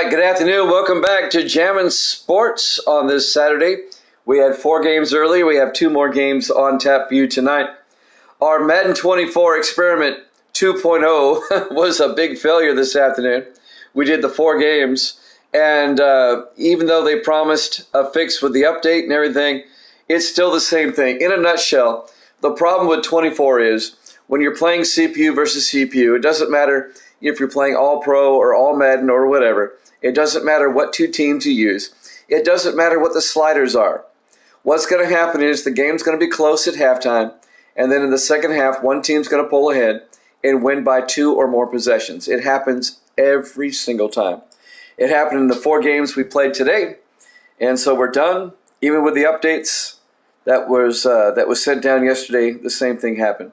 Good afternoon. Welcome back to Jammin' Sports on this Saturday. We had 4 games earlier. We have 2 more games on tap for you tonight. Our Madden 24 Experiment 2.0 was a big failure this afternoon. We did the 4 games, and even though they promised a fix with the update and everything, it's still the same thing. In a nutshell, the problem with 24 is when you're playing CPU versus CPU, it doesn't matter if you're playing All Pro or All Madden or whatever. It doesn't matter what 2 teams you use. It doesn't matter what the sliders are. What's going to happen is the game's going to be close at halftime, and then in the second half, one team's going to pull ahead and win by 2 or more possessions. It happens every single time. It happened in the 4 games we played today, and so we're done. Even with the updates that was sent down yesterday, the same thing happened.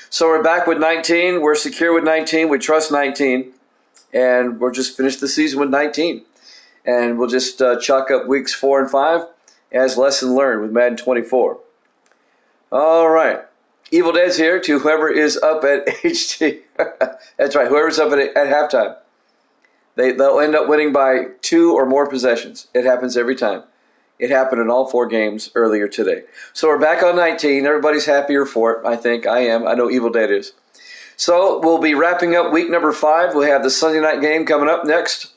So we're back with 19. We're secure with 19. We trust 19. And we'll just finish the season with 19. And we'll just chalk up weeks 4 and 5 as lesson learned with Madden 24. All right. Evil Dead's here to whoever is up at HT. That's right, whoever's up at halftime. They'll end up winning by 2 or more possessions. It happens every time. It happened in all 4 games earlier today. So we're back on 19. Everybody's happier for it, I think. I am. I know Evil Dead is. So we'll be wrapping up week number 5. We'll have the Sunday night game coming up next,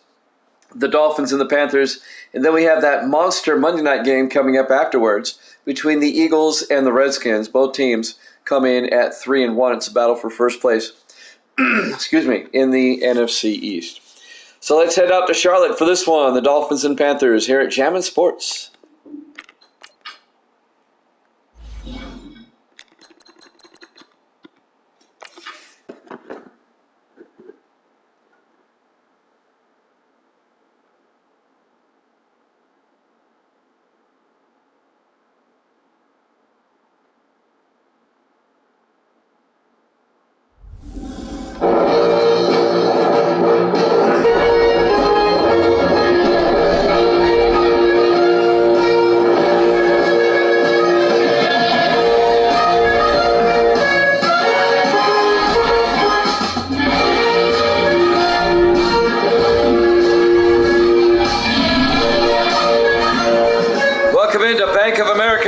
the Dolphins and the Panthers. And then we have that monster Monday night game coming up afterwards between the Eagles and the Redskins. Both teams come in at 3-1. It's a battle for first place excuse me, in the NFC East. So let's head out to Charlotte for this one, the Dolphins and Panthers here at Jammin' Sports.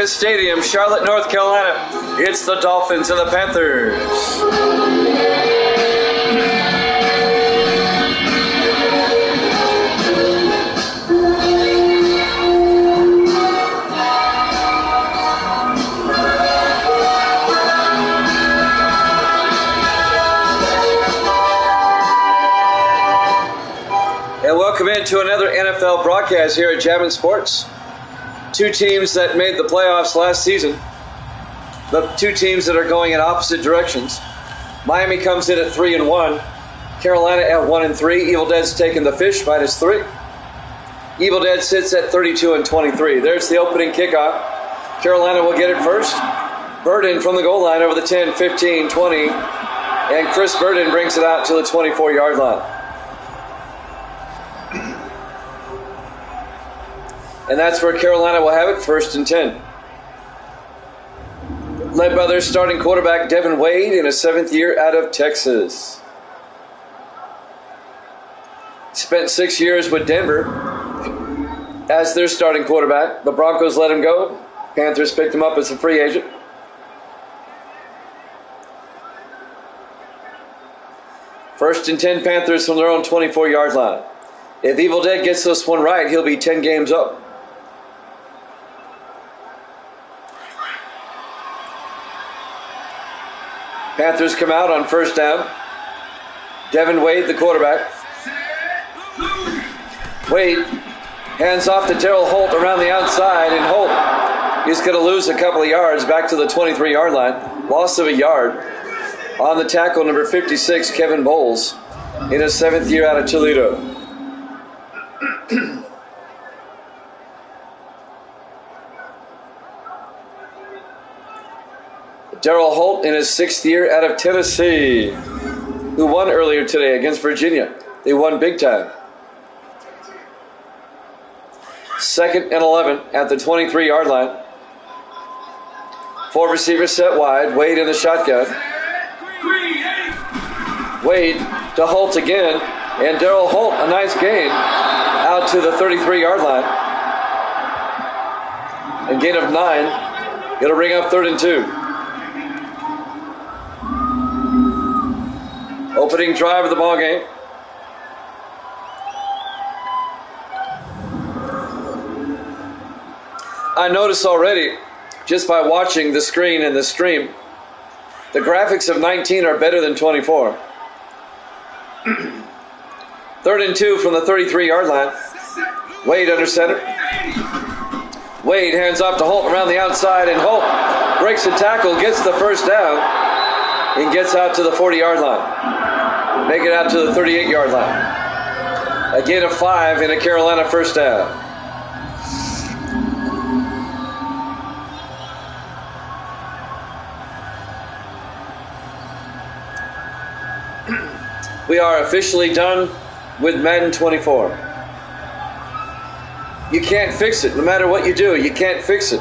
Stadium, Charlotte, North Carolina. It's the Dolphins and the Panthers. And welcome into another NFL broadcast here at Jammin' Sports. 2 teams that made the playoffs last season. The 2 teams that are going in opposite directions. Miami comes in at 3-1. Carolina at 1-3. Evil Dead's taking the fish -3. Evil Dead sits at 32-23. There's the opening kickoff. Carolina will get it first. Burden from the goal line over the 10, 15, 20. And Chris Burden brings it out to the 24-yard line. And that's where Carolina will have it, 1st and 10. Led by their starting quarterback, Devin Wade, in his 7th year out of Texas. Spent 6 years with Denver as their starting quarterback. The Broncos let him go. Panthers picked him up as a free agent. First and 10 Panthers from their own 24-yard line. If Evil Dead gets this one right, he'll be 10 games up. Panthers come out on 1st down. Devin Wade, the quarterback. Wade hands off to Terrell Holt around the outside, and Holt He's going to lose a couple of yards back to the 23-yard line. Loss of a yard. On the tackle, number 56, Kevin Bowles, in his 7th year out of Toledo. Darrell Holt in his 6th year out of Tennessee, who won earlier today against Virginia. They won big time. 2nd and 11 at the 23-yard line. 4 receivers set wide. Wade in the shotgun. Wade to Holt again. And Darrell Holt, a nice gain, out to the 33-yard line. And gain of 9. Going to bring up 3rd and 2. Opening drive of the ball game. I notice already, just by watching the screen and the stream, the graphics of 19 are better than 24. 3rd and 2 from the 33-yard line. Wade under center. Wade hands off to Holt around the outside, and Holt breaks the tackle, gets the first down, and gets out to the 40-yard line. Make it out to the 38-yard line. A gain of 5 and a Carolina first down. We are officially done with Madden 24. You can't fix it. No matter what you do, you can't fix it.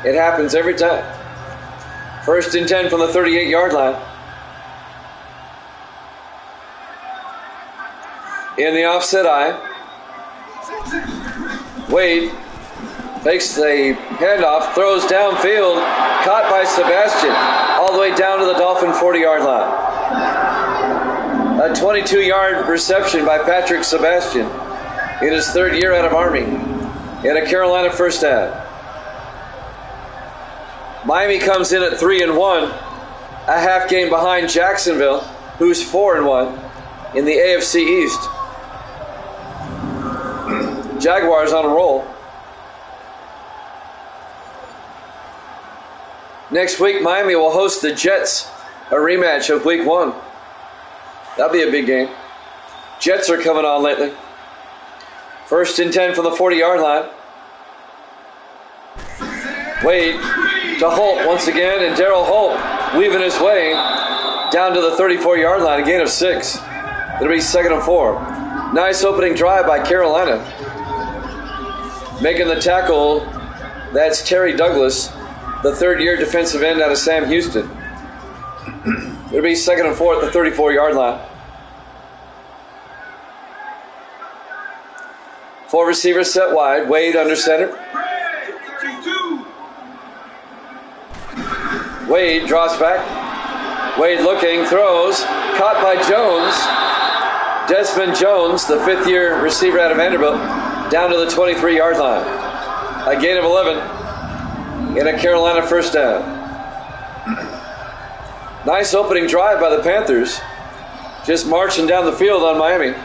It happens every time. 1st and 10 from the 38-yard line. In the offset eye. Wade takes the handoff, throws downfield, caught by Sebastian, all the way down to the Dolphin 40-yard line. A 22-yard reception by Patrick Sebastian in his 3rd year out of Army, and a Carolina first down. Miami comes in at 3-1, a half game behind Jacksonville, who's 4-1 in the AFC East. Jaguars on a roll. Next week, Miami will host the Jets, a rematch of Week 1. That'll be a big game. Jets are coming on lately. 1st and 10 from the 40-yard line. Wade to Holt once again, and Darrell Holt weaving his way down to the 34-yard line, a gain of 6. It'll be 2nd and 4. Nice opening drive by Carolina. Making the tackle, that's Terry Douglas, the 3rd-year defensive end out of Sam Houston. It'll be 2nd and 4 at the 34-yard line. 4 receivers set wide. Wade under center. Wade drops back. Wade looking, throws, caught by Jones. Desmond Jones, the 5th-year receiver out of Vanderbilt, down to the 23-yard line. A gain of 11 and a Carolina first down. Nice opening drive by the Panthers, just marching down the field on Miami.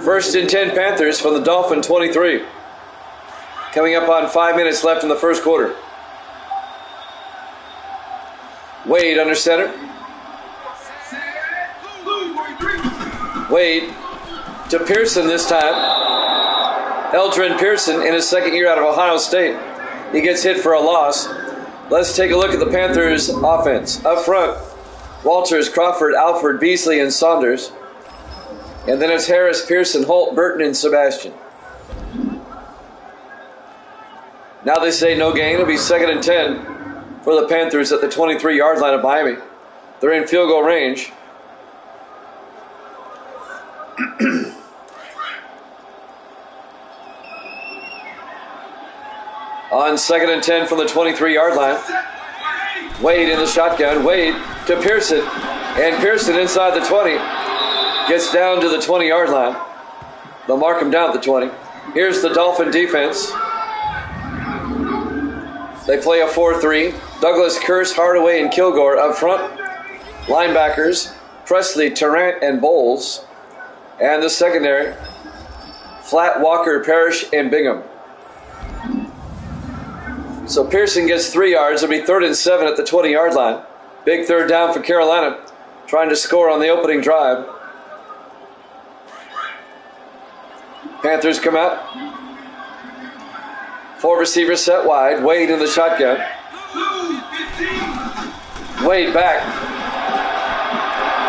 First and 10 Panthers from the Dolphin 23. Coming up on 5 minutes left in the first quarter. Wade under center. Wade to Pearson this time. Eldrin Pearson in his 2nd year out of Ohio State. He gets hit for a loss. Let's take a look at the Panthers' offense. Up front, Walters, Crawford, Alford, Beasley, and Saunders. And then it's Harris, Pearson, Holt, Burton, and Sebastian. Now they say no gain. It'll be 2nd and 10 for the Panthers at the 23-yard line of Miami. They're in field goal range. On 2nd and 10 from the 23-yard line. Wade in the shotgun. Wade to Pearson. And Pearson inside the 20. Gets down to the 20-yard line. They'll mark him down at the 20. Here's the Dolphin defense. They play a 4-3. Douglas, Kearse, Hardaway, and Kilgore up front. Linebackers, Presley, Tarrant, and Bowles. And the secondary, Flat, Walker, Parrish, and Bingham. So Pearson gets 3 yards. It'll be 3rd and 7 at the 20-yard line. Big third down for Carolina, trying to score on the opening drive. Panthers come out. 4 receivers set wide. Wade in the shotgun. Wade back.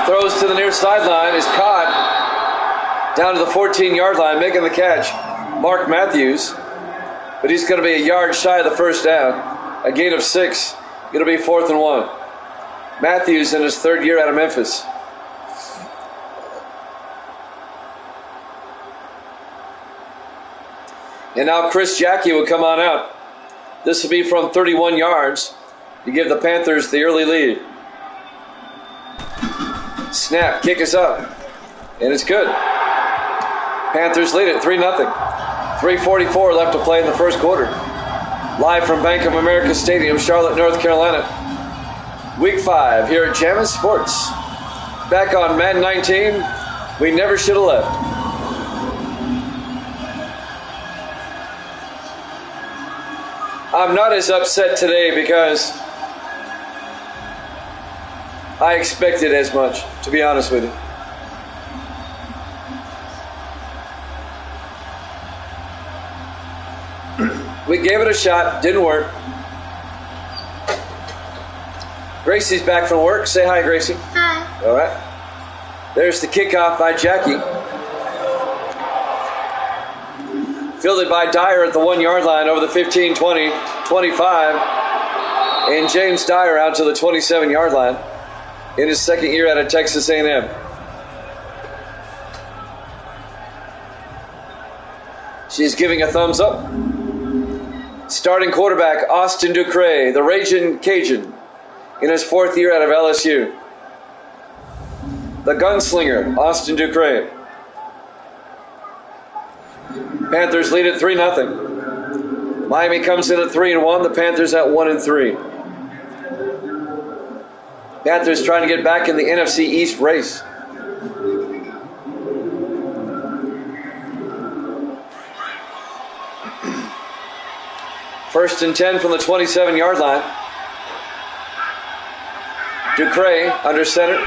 Throws to the near sideline. Is caught down to the 14-yard line, making the catch. Mark Matthews. But he's going to be a yard shy of the first down. A gain of 6. It'll be 4th and 1. Matthews in his 3rd year out of Memphis. And now Chris Jackie will come on out. This will be from 31 yards to give the Panthers the early lead. Snap, kick is up. And it's good. Panthers lead it 3-0. 3:44 left to play in the first quarter. Live from Bank of America Stadium, Charlotte, North Carolina. Week 5 here at Jammin' Sports. Back on Madden 19, we never should have left. I'm not as upset today because I expected as much, to be honest with you. We gave it a shot, didn't work. Gracie's back from work. Say hi, Gracie. Hi. All right. There's the kickoff by Jackie. Fielded by Dyer at the 1-yard line over the 15, 20, 25. And James Dyer out to the 27-yard line in his 2nd year out of Texas A&M. She's giving a thumbs up. Starting quarterback, Austin Ducre, the Ragin' Cajun, in his 4th year out of LSU. The gunslinger, Austin Ducre. Panthers lead at 3-0. Miami comes in at 3-1. The Panthers at 1-3. Panthers trying to get back in the NFC East race. First and 10 from the 27-yard line. Ducre under center.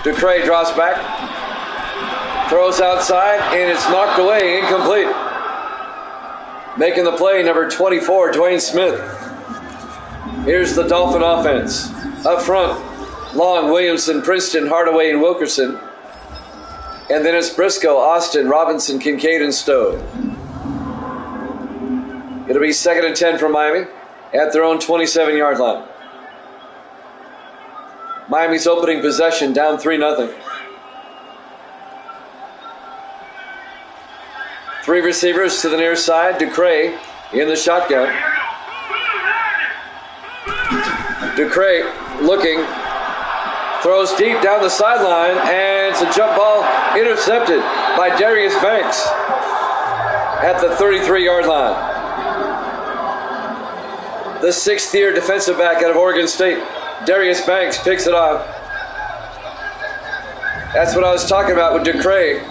Ducre drops back. Throws outside, and it's knocked away, incomplete. Making the play, number 24, Dwayne Smith. Here's the Dolphin offense. Up front, Long, Williamson, Princeton, Hardaway, and Wilkerson. And then it's Briscoe, Austin, Robinson, Kincaid, and Stowe. It'll be 2nd and 10 for Miami at their own 27-yard line. Miami's opening possession down 3-0. 3 receivers to the near side. Ducre in the shotgun. Ducre looking. Throws deep down the sideline, and it's a jump ball intercepted by Darius Banks at the 33-yard line. The 6th-year defensive back out of Oregon State, Darius Banks, picks it off. That's what I was talking about with Ducre.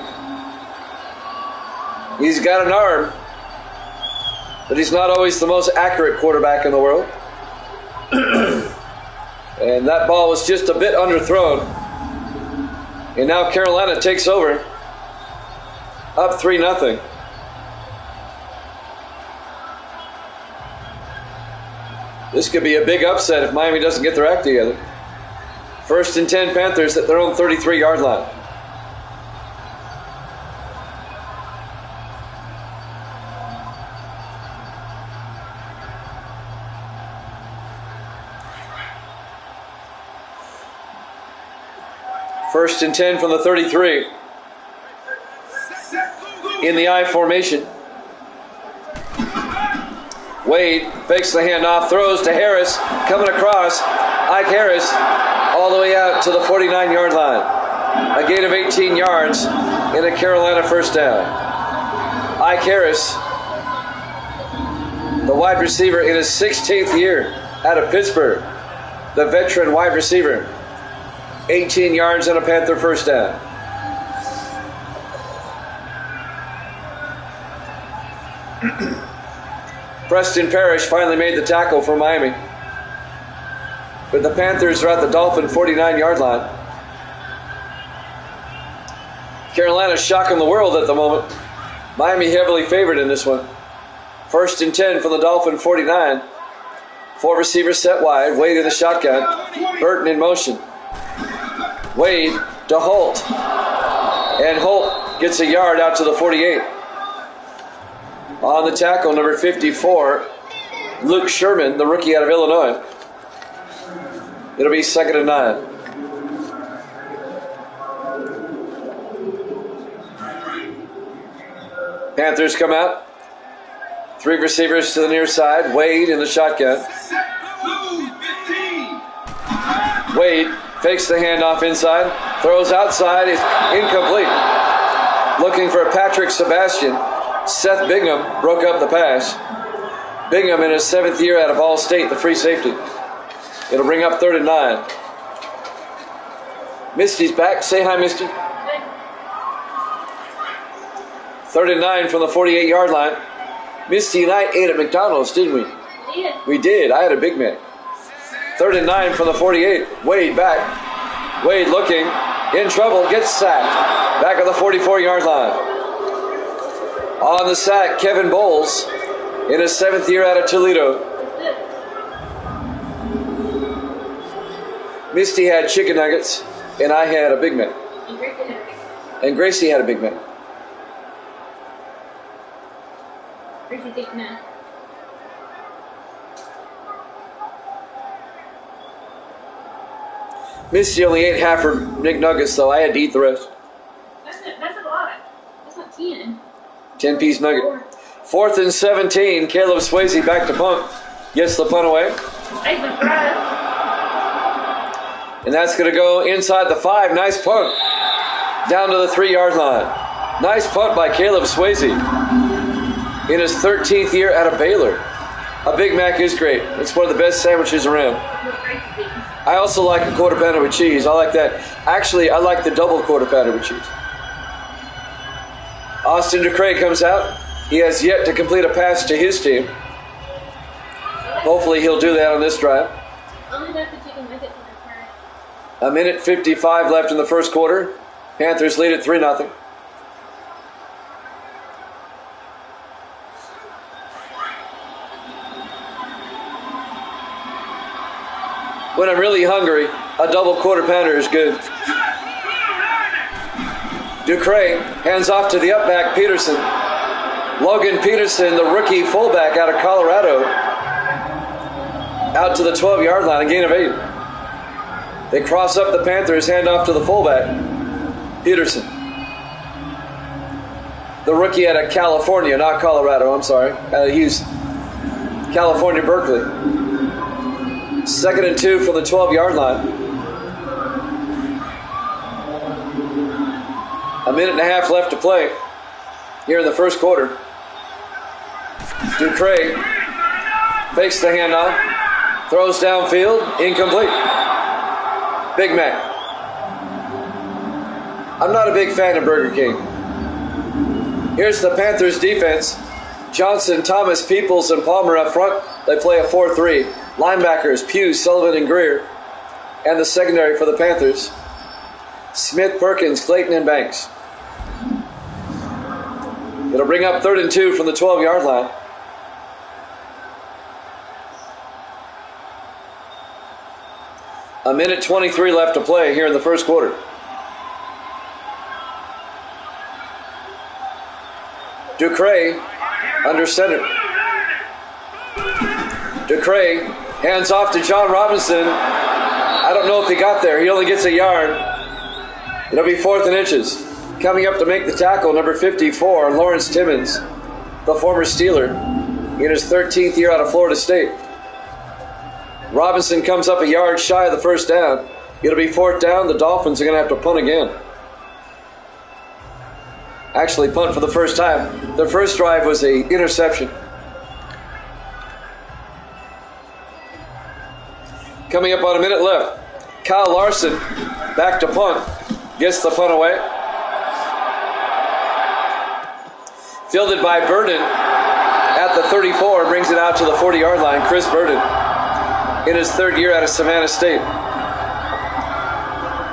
He's got an arm, but he's not always the most accurate quarterback in the world. And that ball was just a bit underthrown. And now Carolina takes over, up 3-0. This could be a big upset if Miami doesn't get their act together. 1st and 10 Panthers at their own 33-yard line. First and 10 from the 33. In the I formation. Wade fakes the handoff, throws to Harris, coming across. Ike Harris all the way out to the 49-yard line. A gain of 18 yards in a Carolina first down. Ike Harris, the wide receiver in his 16th year out of Pittsburgh, the veteran wide receiver. 18 yards and a Panther first down. Preston Parrish finally made the tackle for Miami. But the Panthers are at the Dolphin 49-yard line. Carolina's shocking the world at the moment. Miami heavily favored in this one. 1st and 10 from the Dolphin 49. 4 receivers set wide. Wade in the shotgun. Burton in motion. Wade to Holt. And Holt gets a yard out to the 48. On the tackle, number 54, Luke Sherman, the rookie out of Illinois. It'll be 2nd and 9. Panthers come out. 3 receivers to the near side. Wade in the shotgun. Wade fakes the handoff inside. Throws outside. It's incomplete. Looking for Patrick Sebastian. Seth Bingham broke up the pass. Bingham in his 7th year out of Ball State, the free safety. It'll bring up 3rd and 9. Misty's back. Say hi, Misty. 3rd and 9 from the 48-yard line. Misty and I ate at McDonald's, didn't we? Yeah. We did. I had a Big Mac. 3rd and 9 from the 48. Wade back. Wade looking. In trouble. Gets sacked. Back at the 44-yard line. On the sack, Kevin Bowles in his 7th year out of Toledo. Misty had chicken nuggets, and I had a Big Mac. And Gracie had a Big Mac. Gracie's eating now. Misty only ate half her McNuggets, though. I had to eat the rest. That's a lot. That's not 10. 10-piece nugget. 4th and 17. Caleb Swayze back to punt. Gets the punt away. And that's going to go inside the 5. Nice punt. Down to the 3-yard line. Nice punt by Caleb Swayze. In his 13th year out of Baylor. A Big Mac is great. It's one of the best sandwiches around. I also like a quarter pounder with cheese. I like that. Actually, I like the double quarter pounder with cheese. Austin DeCray comes out. He has yet to complete a pass to his team. Hopefully he'll do that on this drive. A minute 55 left in the first quarter. Panthers lead at 3-0. When I'm really hungry, a double quarter pounder is good. DeCray hands off to the up-back Peterson. Logan Peterson, the rookie fullback out of Colorado, out to the 12-yard line, a gain of 8. They cross up the Panthers, hand off to the fullback, Peterson. The rookie out of California, not Colorado, I'm sorry, out of Houston. California, Berkeley. 2nd and 2 from the 12-yard line. A minute and a half left to play here in the first quarter. DeCray fakes the handoff, throws downfield, incomplete. Big Mac. I'm not a big fan of Burger King. Here's the Panthers defense. Johnson, Thomas, Peoples, and Palmer up front. They play a 4-3. Linebackers, Pugh, Sullivan, and Greer. And the secondary for the Panthers. Smith, Perkins, Clayton, and Banks. It'll bring up 3rd and 2 from the 12-yard line. A minute 23 left to play here in the first quarter. DeCray under center. DeCray hands off to John Robinson. I don't know if he got there. He only gets a yard. It'll be 4th and inches. Coming up to make the tackle, number 54, Lawrence Timmons, the former Steeler, in his 13th year out of Florida State. Robinson comes up a yard shy of the first down. It'll be 4th down. The Dolphins are going to have to punt again. Actually, punt for the first time. Their first drive was an interception. Coming up on a minute left. Kyle Larson Back to punt. Gets the punt away. Fielded by Burden at the 34. Brings it out to the 40-yard line. Chris Burden in his third year out of Savannah State.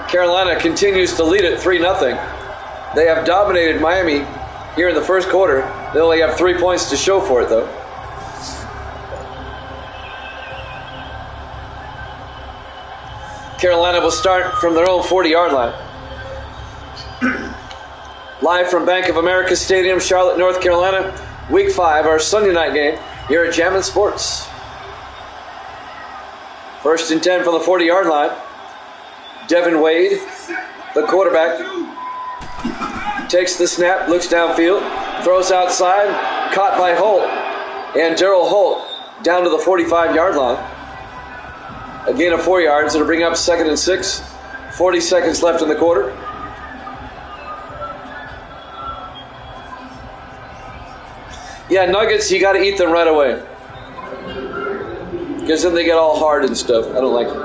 Carolina continues to lead it 3-0. They have dominated Miami here in the first quarter. They only have 3 points to show for it, though. Carolina will start from their own 40-yard line. Live from Bank of America Stadium, Charlotte, North Carolina, Week 5, our Sunday night game here at Jammin' Sports. First and 10 from the 40-yard line. Devin Wade, the quarterback, takes the snap, looks downfield, throws outside, caught by Holt. And Darryl Holt down to the 45-yard line. A gain of 4 yards. It'll bring up 2nd and 6. 40 seconds left in the quarter. Yeah, nuggets, you got to eat them right away. Because then they get all hard and stuff. I don't like it.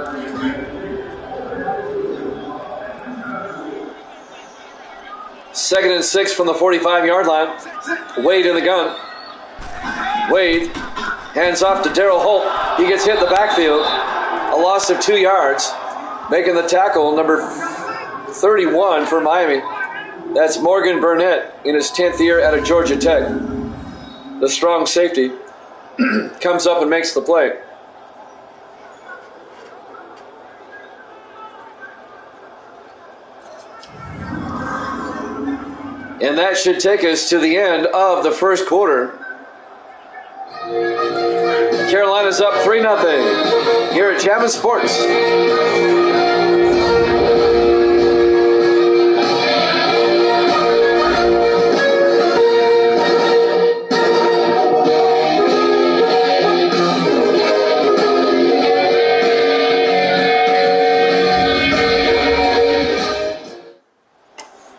Second and 6 from the 45-yard line. Wade in the gun. Wade hands off to Darryl Holt. He gets hit in the backfield. A loss of 2 yards. Making the tackle, number 31 for Miami. That's Morgan Burnett in his 10th year out of Georgia Tech. The strong safety comes up and makes the play. And that should take us to the end of the first quarter. Carolina's up 3-0 here at Jammin' Sports.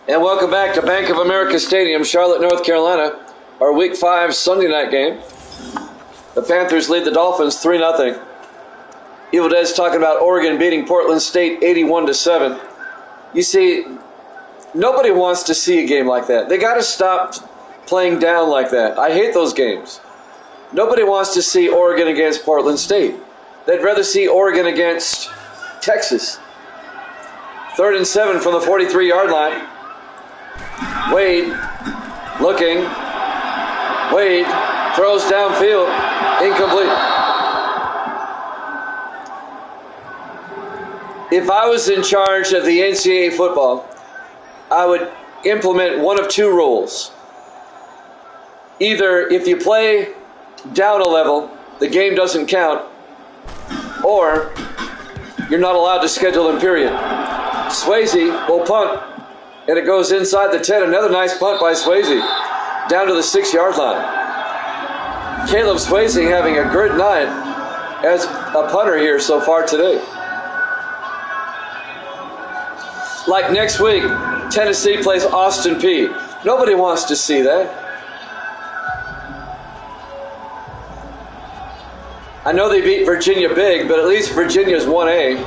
And welcome back to Bank of America Stadium, Charlotte, North Carolina, our Week 5 Sunday night game. The Panthers lead the Dolphins 3-0. Evil Dead's talking about Oregon beating Portland State 81-7. You see, nobody wants to see a game like that. They got to stop playing down like that. I hate those games. Nobody wants to see Oregon against Portland State. They'd rather see Oregon against Texas. 3rd and 7 from the 43-yard line. Wade looking. Wade throws downfield. Incomplete. If I was in charge of the NCAA football, I would implement one of two rules. Either if you play down a level, the game doesn't count, or you're not allowed to schedule them, period. Swayze will punt, and it goes inside the 10. Another nice punt by Swayze, down to the 6-yard line. Caleb Swayze having a good night as a punter here so far today. Like next week, Tennessee plays Austin Peay. Nobody wants to see that. I know they beat Virginia big, but at least Virginia's 1A.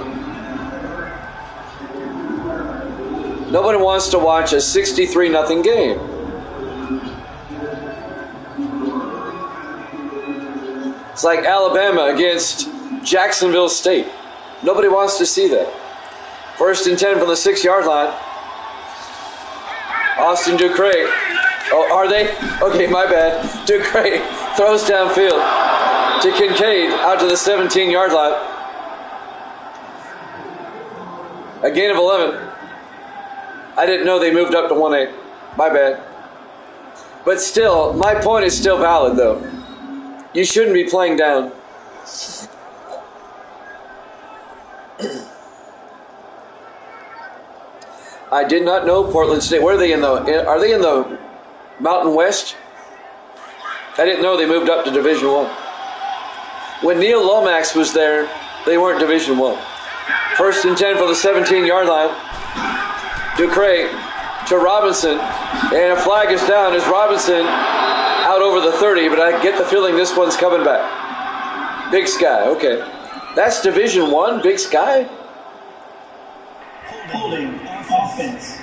Nobody wants to watch a 63-0 game. It's like Alabama against Jacksonville State. Nobody wants to see that. 1st and 10 from the 6-yard line. Austin Ducray. Oh, are they? Okay, my bad. Ducray throws downfield to Kincaid out to the 17-yard line. A gain of 11. I didn't know they moved up to 1A. My bad. But still, my point is still valid, though. You shouldn't be playing down. I did not know Portland State. Where are they in the? Are they in the Mountain West? I didn't know they moved up to Division I. When Neil Lomax was there, they weren't Division I. 1st and 10 for the 17-yard line. Ducray to Robinson, and a flag is down as Robinson out over the 30, but I get the feeling this one's coming back. Big Sky, okay. That's Division I, Big Sky? Holding offense.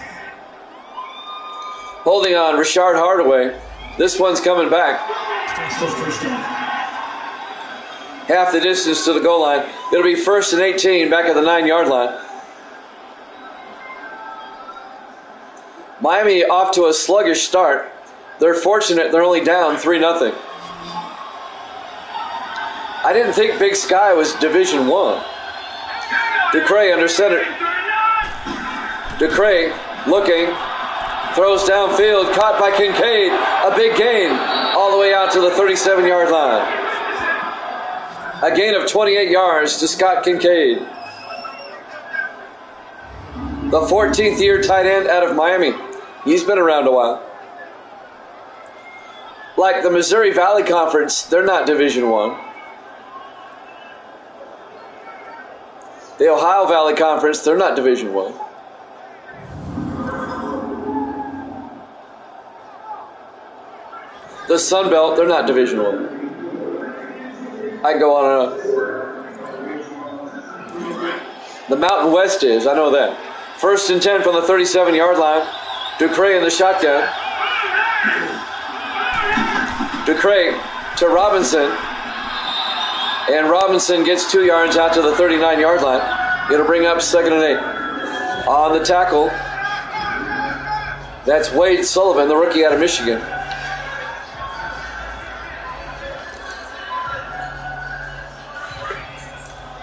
Holding on Rashard Hardaway. This one's coming back. Still first down. Half the distance to the goal line. It'll be 1st and 18 back at the 9-yard line. Miami off to a sluggish start. They're fortunate they're only down 3-0. I didn't think Big Sky was Division I. Ducray under center. Ducray looking. Throws downfield. Caught by Kincaid. A big gain. All the way out to the 37-yard line. A gain of 28 yards to Scott Kincaid. The 14th year tight end out of Miami. He's been around a while. Like the Missouri Valley Conference, they're not Division I. The Ohio Valley Conference, they're not Division I. The Sun Belt, they're not Division I. I can go on and on. The Mountain West is, I know that. 1st and 10 from the 37-yard line. Ducray in the shotgun. Ducray to Robinson. And Robinson gets 2 yards out to the 39-yard line. It'll bring up 2nd and 8. On the tackle, that's Wade Sullivan, the rookie out of Michigan.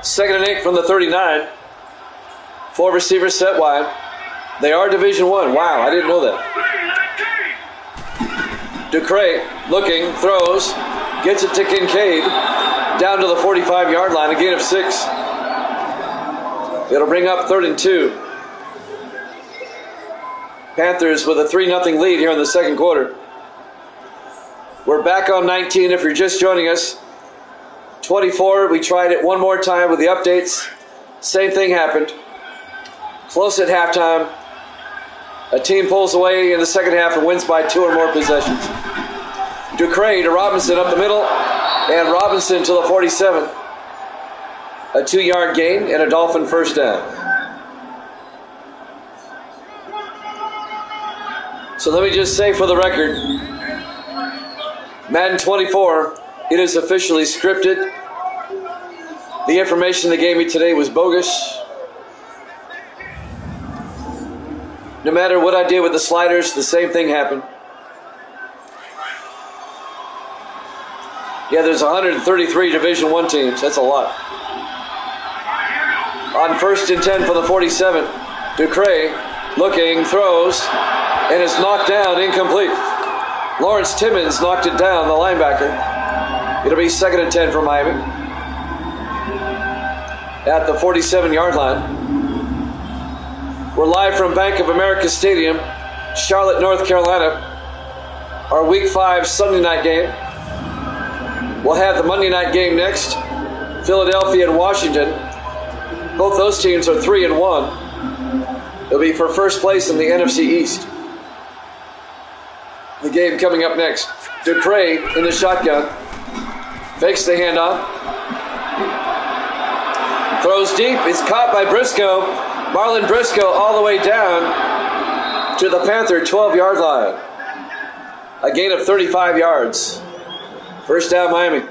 Second and 8 from the 39. 4 receivers set wide. They are Division I. Wow, I didn't know that. Ducray looking, throws, gets it to Kincaid, down to the 45-yard line, a gain of 6. It'll bring up 3rd and 2. Panthers with a 3-0 lead here in the second quarter. We're back on 19 if you're just joining us. 24, we tried it one more time with the updates. Same thing happened. Close at halftime. A team pulls away in the second half and wins by 2 or more possessions. Ducray to Robinson up the middle, and Robinson to the 47. A 2-yard gain and a Dolphin first down. So let me just say for the record, Madden 24, it is officially scripted. The information they gave me today was bogus. No matter what I did with the sliders, the same thing happened. Yeah, there's 133 Division I teams. That's a lot. On 1st and 10 for the 47, Ducray looking, throws, and is knocked down, incomplete. Lawrence Timmons knocked it down, the linebacker. It'll be 2nd and 10 for Miami. At the 47-yard line. We're live from Bank of America Stadium, Charlotte, North Carolina. Our Week 5 Sunday night game. We'll have the Monday night game next. Philadelphia and Washington. Both those teams are 3-1. It'll be for first place in the NFC East. The game coming up next. Ducray in the shotgun. Fakes the handoff. Throws deep. It's caught by Briscoe. Marlon Briscoe all the way down to the Panther 12-yard line. A gain of 35 yards. First down, Miami.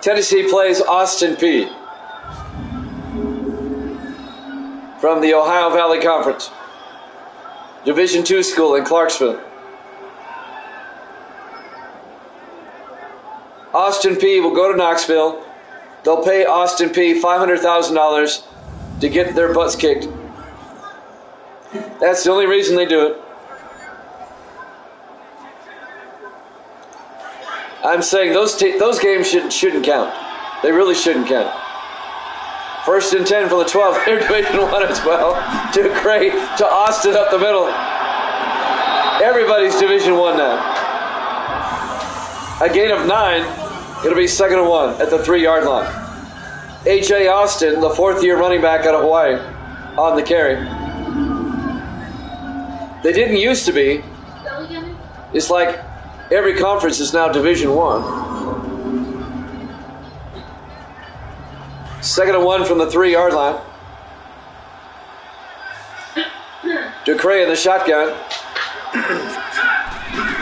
Tennessee plays Austin Peay from the Ohio Valley Conference. Division II school in Clarksville. Austin Peay will go to Knoxville. They'll pay Austin Peay $500,000 to get their butts kicked. That's the only reason they do it. I'm saying those games shouldn't count. They really shouldn't count. 1st and 10 for the 12th. They're Division I as well. Ducray to Austin up the middle. Everybody's Division I now. A gain of 9. It'll be 2nd and 1 at the 3-yard line. A.J. Austin, the 4th-year running back out of Hawaii, on the carry. They didn't used to be. It's like every conference is now Division I. 2nd and 1 from the 3-yard line. Ducray in the shotgun.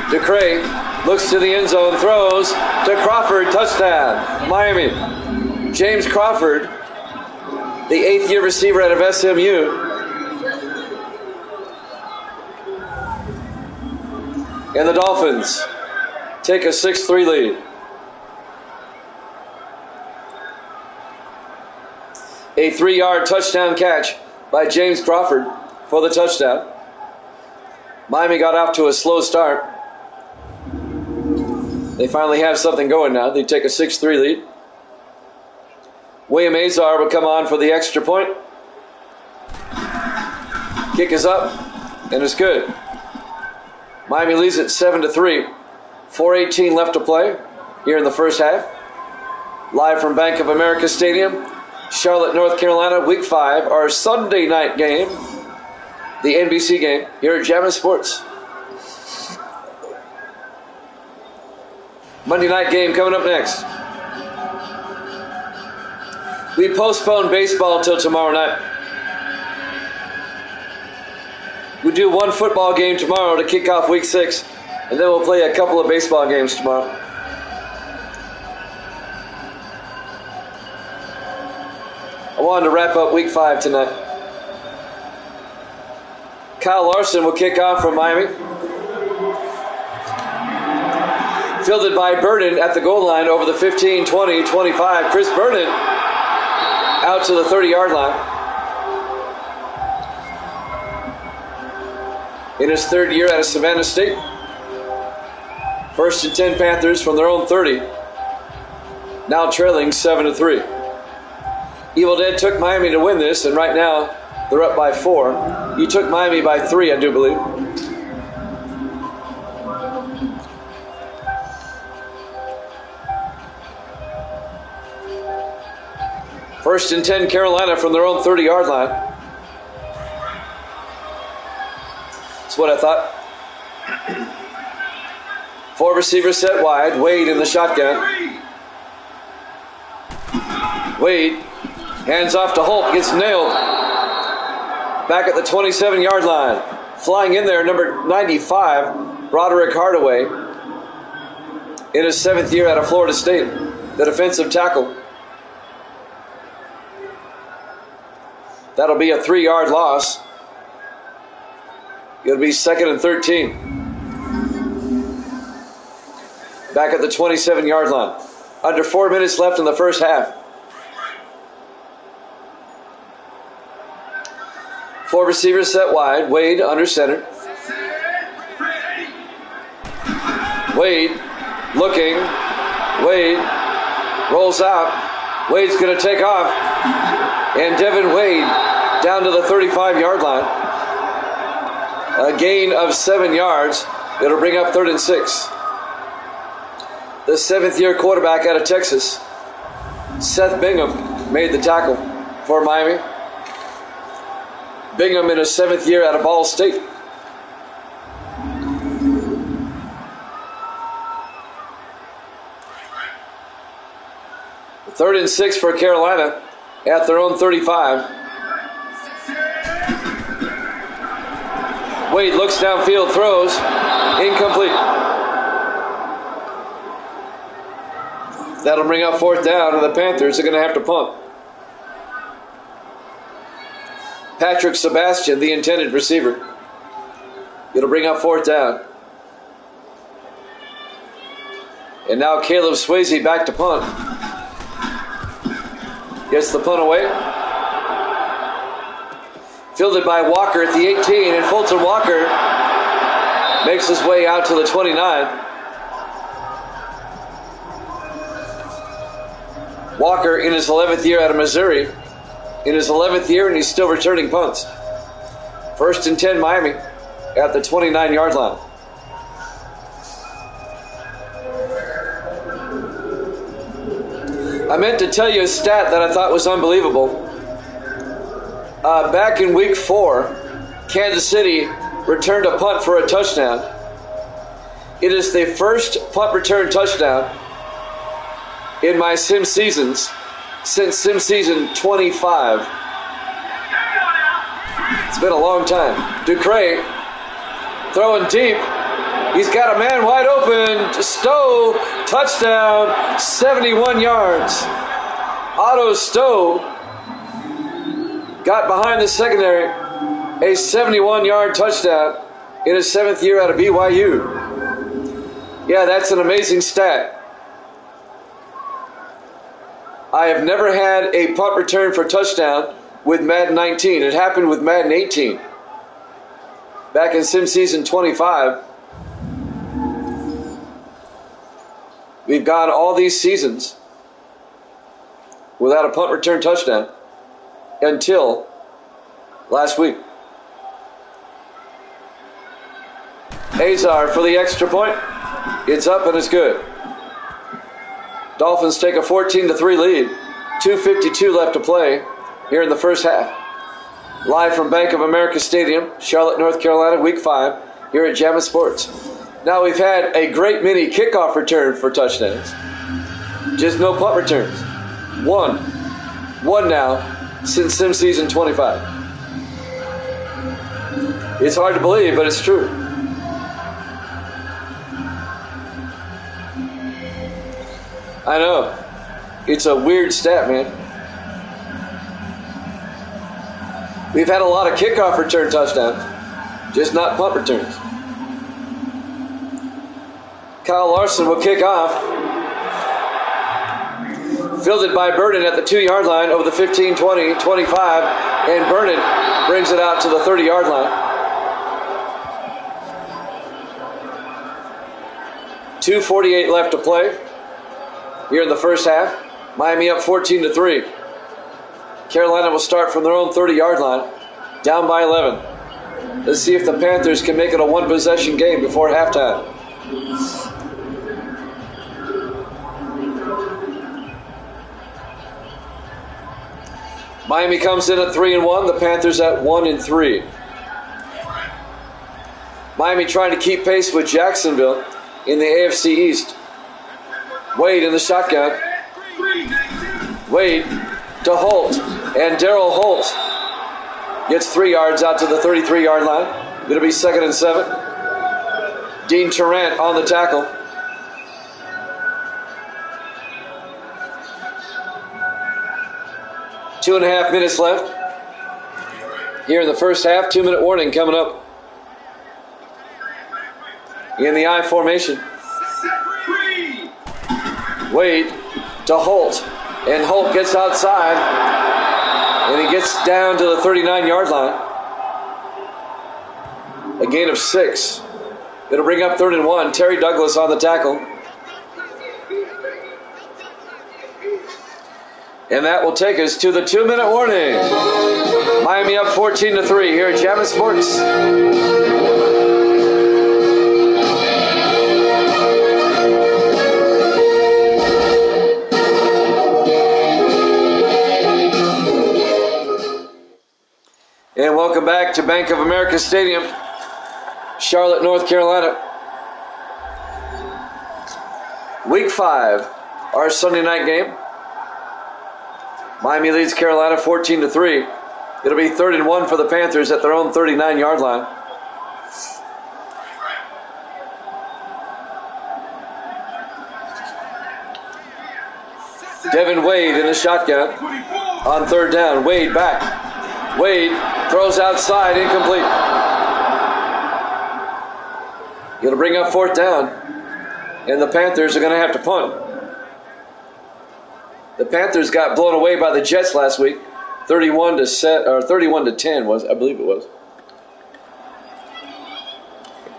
Ducray looks to the end zone, throws to Crawford, touchdown, Miami. James Crawford, the 8th-year receiver out of SMU. And the Dolphins take a 6-3 lead. A 3-yard touchdown catch by James Crawford for the touchdown. Miami got off to a slow start. They finally have something going now. They take a 6-3 lead. William Azar will come on for the extra point. Kick is up, and it's good. Miami leads it 7-3. 4:18 left to play here in the first half. Live from Bank of America Stadium, Charlotte, North Carolina, Week 5, our Sunday night game, the NBC game here at Jammin' Sports. Monday night game coming up next. We postponed baseball until tomorrow night. We do one football game tomorrow to kick off Week 6, and then we'll play a couple of baseball games tomorrow. I wanted to wrap up Week 5 tonight. Kyle Larson will kick off from Miami. Fielded by Burden at the goal line over the 15, 20, 25. Chris Burden out to the 30-yard line. In his 3rd year out of Savannah State. 1st and 10 Panthers from their own 30. Now trailing 7-3. Evil Dead took Miami to win this, and right now they're up by 4. You took Miami by 3, I do believe. First and 10 Carolina from their own 30-yard line. That's what I thought. 4 receivers set wide. Wade in the shotgun. Wade hands off to Holt. Gets nailed. Back at the 27-yard line. Flying in there, number 95, Broderick Hardaway. In his 7th year out of Florida State. The defensive tackle. That'll be a 3-yard loss. It'll be 2nd and 13. Back at the 27-yard line. Under 4 minutes left in the first half. 4 receivers set wide. Wade under center. Wade looking. Wade rolls out. Wade's going to take off. And Devin Wade down to the 35-yard line. A gain of 7 yards. It'll bring up 3rd and 6. The 7th-year quarterback out of Texas, Seth Bingham, made the tackle for Miami. Bingham in his 7th year out of Ball State. Third and 6 for Carolina at their own 35. Wade looks downfield, throws, incomplete. That'll bring up 4th down, and the Panthers are going to have to punt. Patrick Sebastian, the intended receiver. It'll bring up 4th down. And now Caleb Swayze back to punt. Gets the punt away. Fielded by Walker at the 18, and Fulton Walker makes his way out to the 29. Walker in his 11th year out of Missouri. In his 11th year, and he's still returning punts. 1st and 10 Miami at the 29-yard line. I meant to tell you a stat that I thought was unbelievable. Back in week 4, Kansas City returned a punt for a touchdown. It is the first punt return touchdown in my sim seasons since sim season 25. It's been a long time. Ducray throwing deep. He's got a man wide open. Stowe, touchdown, 71 yards. Otto Stowe got behind the secondary. A 71-yard touchdown in his 7th year out of BYU. Yeah, that's an amazing stat. I have never had a punt return for touchdown with Madden 19. It happened with Madden 18. Back in Sim Season 25. We've gone all these seasons without a punt return touchdown until last week. Azar for the extra point. It's up and it's good. Dolphins take a 14-3 lead. 2:52 left to play here in the first half. Live from Bank of America Stadium, Charlotte, North Carolina, Week 5, here at Jammin' Sports. Now we've had a great many kickoff return for touchdowns. Just no punt returns. One now since Sim Season 25. It's hard to believe, but it's true. I know. It's a weird stat, man. We've had a lot of kickoff return touchdowns, just not punt returns. Kyle Larson will kick off. Fielded by Burden at the 2-yard line over the 15, 20, 25, and Burden brings it out to the 30-yard line. 2:48 left to play here in the first half. Miami up 14-3. Carolina will start from their own 30-yard line, down by 11. Let's see if the Panthers can make it a one-possession game before halftime. Miami comes in at 3-1. The Panthers at 1-3. Miami trying to keep pace with Jacksonville in the AFC East. Wade in the shotgun. Wade to Holt. And Darrell Holt gets 3 yards out to the 33-yard line. Going to be 2nd and 7. Dean Tarrant on the tackle. Two and a half minutes left here in the first half. 2-minute warning coming up in the I formation. Wade to Holt, and Holt gets outside, and he gets down to the 39-yard line. A gain of 6. It'll bring up 3rd and 1. Terry Douglas on the tackle. And that will take us to the 2-minute warning. Miami up 14-3 here at Jammin' Sports. And welcome back to Bank of America Stadium, Charlotte, North Carolina. Week 5, our Sunday night game. Miami leads Carolina 14-3. It'll be 3rd and 1 for the Panthers at their own 39-yard line. Devin Wade in the shotgun on 3rd down. Wade back. Wade throws outside, incomplete. It'll bring up 4th down, and the Panthers are going to have to punt. The Panthers got blown away by the Jets last week, 31-10 was, I believe it was.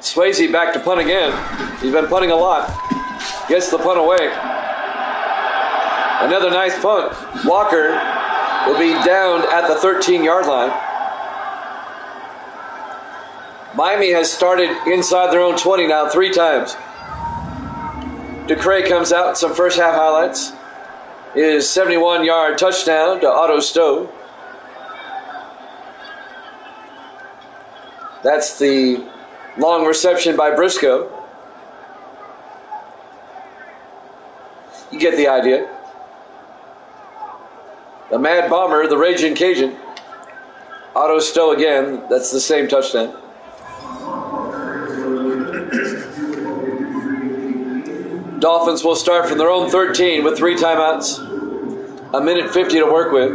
Swayze back to punt again. He's been punting a lot. Gets the punt away. Another nice punt. Walker will be down at the 13-yard line. Miami has started inside their own 20 now 3 times. Ducray comes out, some first half highlights. His 71-yard touchdown to Otto Stowe. That's the long reception by Briscoe. You get the idea. The Mad Bomber, the Raging Cajun, Otto Stowe again. That's the same touchdown. Dolphins will start from their own 13 with 3 timeouts. 1:50 to work with.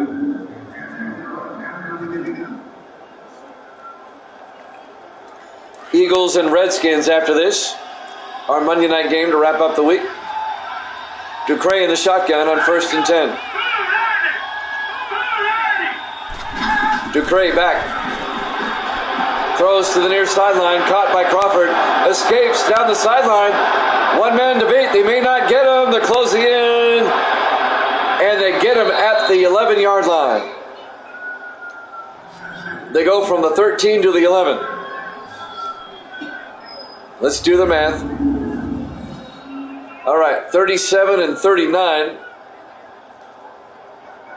Eagles and Redskins after this. Our Monday night game to wrap up the week. Ducre in the shotgun on 1st and 10. Ducre back. Throws to the near sideline. Caught by Crawford. Escapes down the sideline. One man to beat. They may not get him. They're closing in. And they get him at the 11-yard line. They go from the 13 to the 11. Let's do the math. All right, 37 and 39.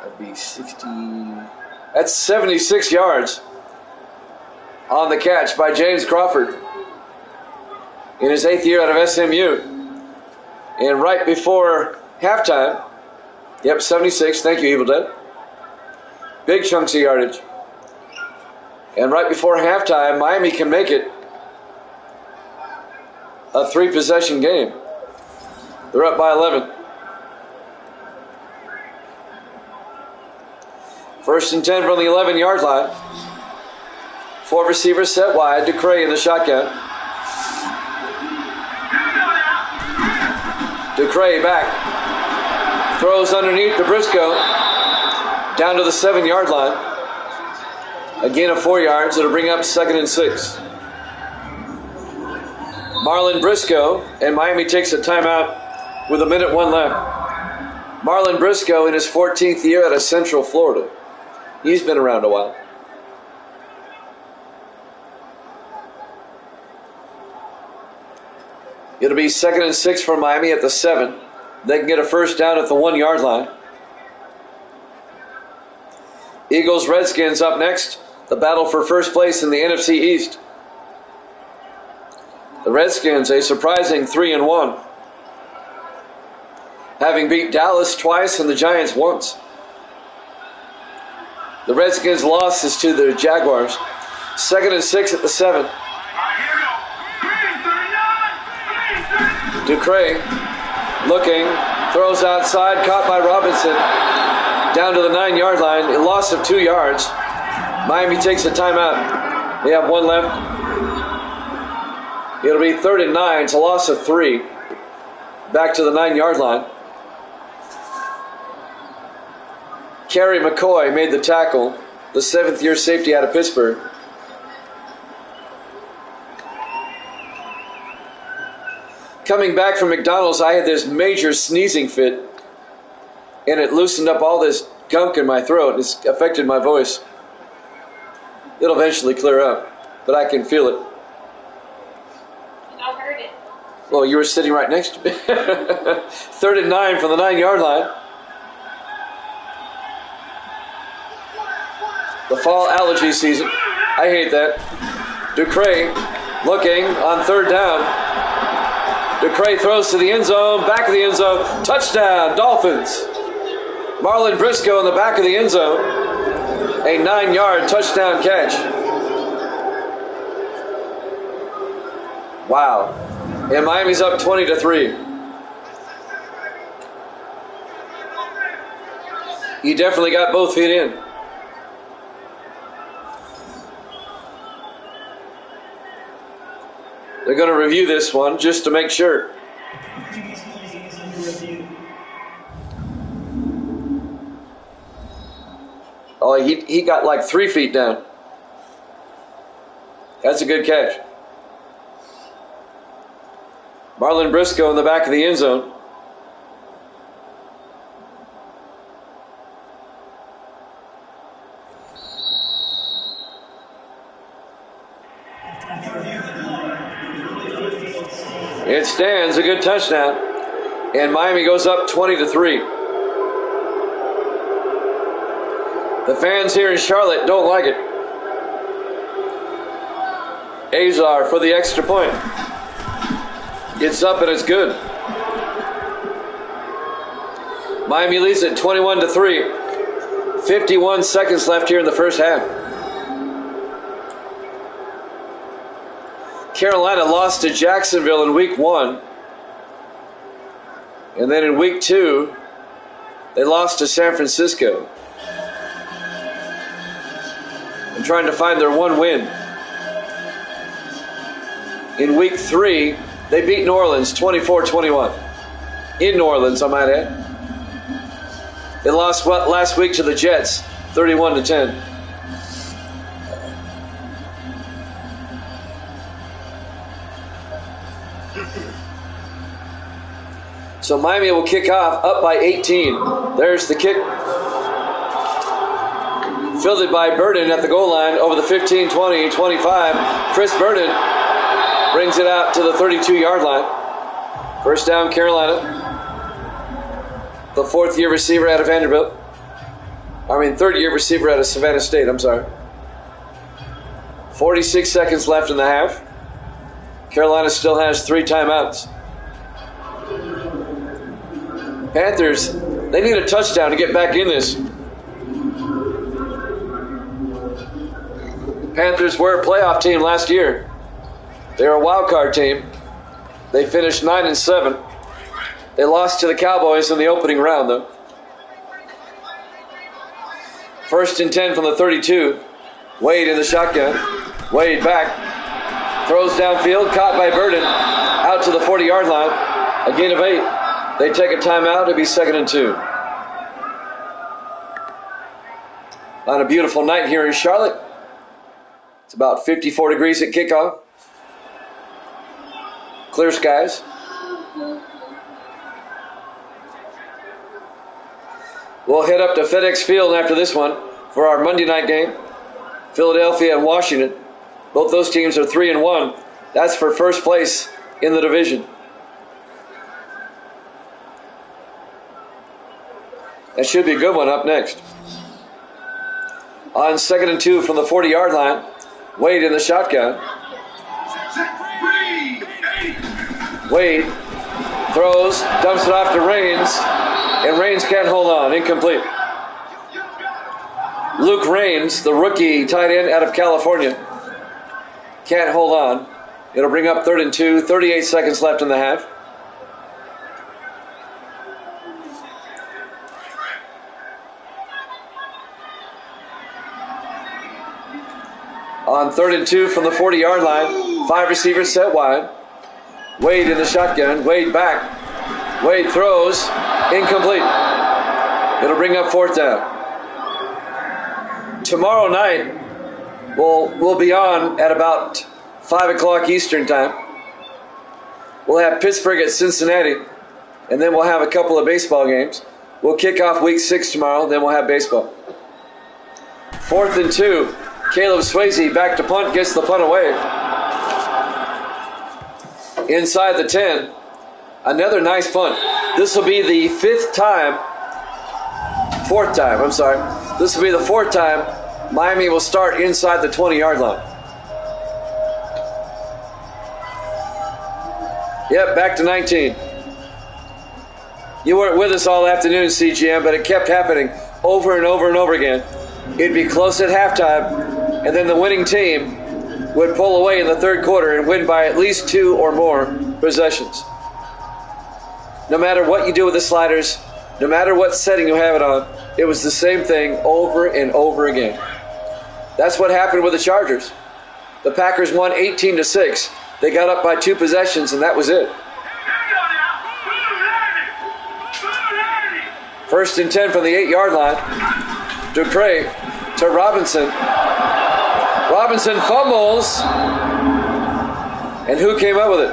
That'd be 60. That's 76 yards on the catch by James Crawford in his 8th year out of SMU. And right before halftime, 76. Thank you, Evil Dead. Big chunks of yardage. And right before halftime, Miami can make it a 3-possession game. They're up by 11. 1st and 10 from the 11-yard line. 4 receivers set wide. Ducre in the shotgun. Ducre back. Throws underneath to Briscoe. Down to the 7-yard line. A gain of 4 yards. It'll bring up 2nd and 6. Marlon Briscoe, and Miami takes a timeout with 1:01 left. Marlon Briscoe in his 14th year out of Central Florida. He's been around a while. It'll be 2nd and 6 for Miami at the 7. They can get a first down at the 1-yard line. Eagles Redskins up next. The battle for first place in the NFC East. The Redskins a surprising 3-1. Having beat Dallas twice and the Giants once. The Redskins' loss is to the Jaguars. 2nd and 6 at the 7. Ducre looking, throws outside, caught by Robinson. Down to the 9-yard line, a loss of 2 yards. Miami takes a timeout. They have 1 left. It'll be 3rd and 9. It's a loss of 3. Back to the 9-yard line. Kerry McCoy made the tackle, the 7th-year safety out of Pittsburgh. Coming back from McDonald's, I had this major sneezing fit, and it loosened up all this gunk in my throat. It's affected my voice. It'll eventually clear up, but I can feel it. I heard it. Well, you were sitting right next to me. 3rd and 9 from the 9-yard line. The fall allergy season. I hate that. Ducre looking on 3rd down. Ducre throws to the end zone, back of the end zone. Touchdown, Dolphins. Marlon Briscoe in the back of the end zone. A 9-yard touchdown catch. Wow. And Miami's up 20-3. He definitely got both feet in. They're going to review this one just to make sure. Oh, he got like 3 feet down. That's a good catch. Marlon Briscoe in the back of the end zone. It stands, a good touchdown. And Miami goes up 20-3. The fans here in Charlotte don't like it. Azar for the extra point. Gets up and it's good. Miami leads at 21-3. 51 seconds left here in the first half. Carolina lost to Jacksonville in week 1. And then in week 2, they lost to San Francisco. And trying to find their one win. In week 3, they beat New Orleans 24-21. In New Orleans, I might add. They lost last week to the Jets 31-10. So Miami will kick off up by 18. There's the kick. Fielded by Burden at the goal line over the 15, 20, 25. Chris Burden brings it out to the 32-yard line. First down, Carolina. The 4th-year receiver out of Vanderbilt. 3rd-year receiver out of Savannah State, 46 seconds left in the half. Carolina still has 3 timeouts. Panthers, they need a touchdown to get back in this. Panthers were a playoff team last year. They were a wild card team. They finished 9-7. They lost to the Cowboys in the opening round, though. 1st and 10 from the 32. Wade in the shotgun. Wade back. Throws downfield, caught by Burden. Out to the 40-yard line. A gain of 8. They take a timeout. It'll be 2nd and 2. On a beautiful night here in Charlotte. It's about 54 degrees at kickoff. Clear skies. We'll head up to FedEx Field after this one for our Monday night game. Philadelphia and Washington. Both those teams are 3-1. That's for first place in the division. That should be a good one up next. On 2nd and 2 from the 40-yard line. Wade in the shotgun. Wade throws, dumps it off to Raines, and Raines can't hold on. Incomplete. Luke Raines, the rookie tight end out of California, can't hold on. It'll bring up 3rd and 2, 38 seconds left in the half. On 3rd and 2 from the 40-yard line, 5 receivers set wide. Wade in the shotgun. Wade back. Wade throws. Incomplete. It'll bring up 4th down. Tomorrow night, we'll be on at about 5 o'clock Eastern time. We'll have Pittsburgh at Cincinnati, and then we'll have a couple of baseball games. We'll kick off week 6 tomorrow, then we'll have baseball. 4th and 2. Caleb Swayze back to punt, gets the punt away. Inside the 10. Another nice punt. This will be the 4th time. This will be the 4th time Miami will start inside the 20-yard line. Yep, back to 19. You weren't with us all afternoon, CGM, but it kept happening over and over and over again. It'd be close at halftime, and then the winning team would pull away in the 3rd quarter and win by at least 2 or more possessions. No matter what you do with the sliders, no matter what setting you have it on, it was the same thing over and over again. That's what happened with the Chargers. The Packers won 18-6. They got up by 2 possessions, and that was it. 1st and 10 from the 8-yard line. Dupre to Robinson. Robinson fumbles. And who came up with it?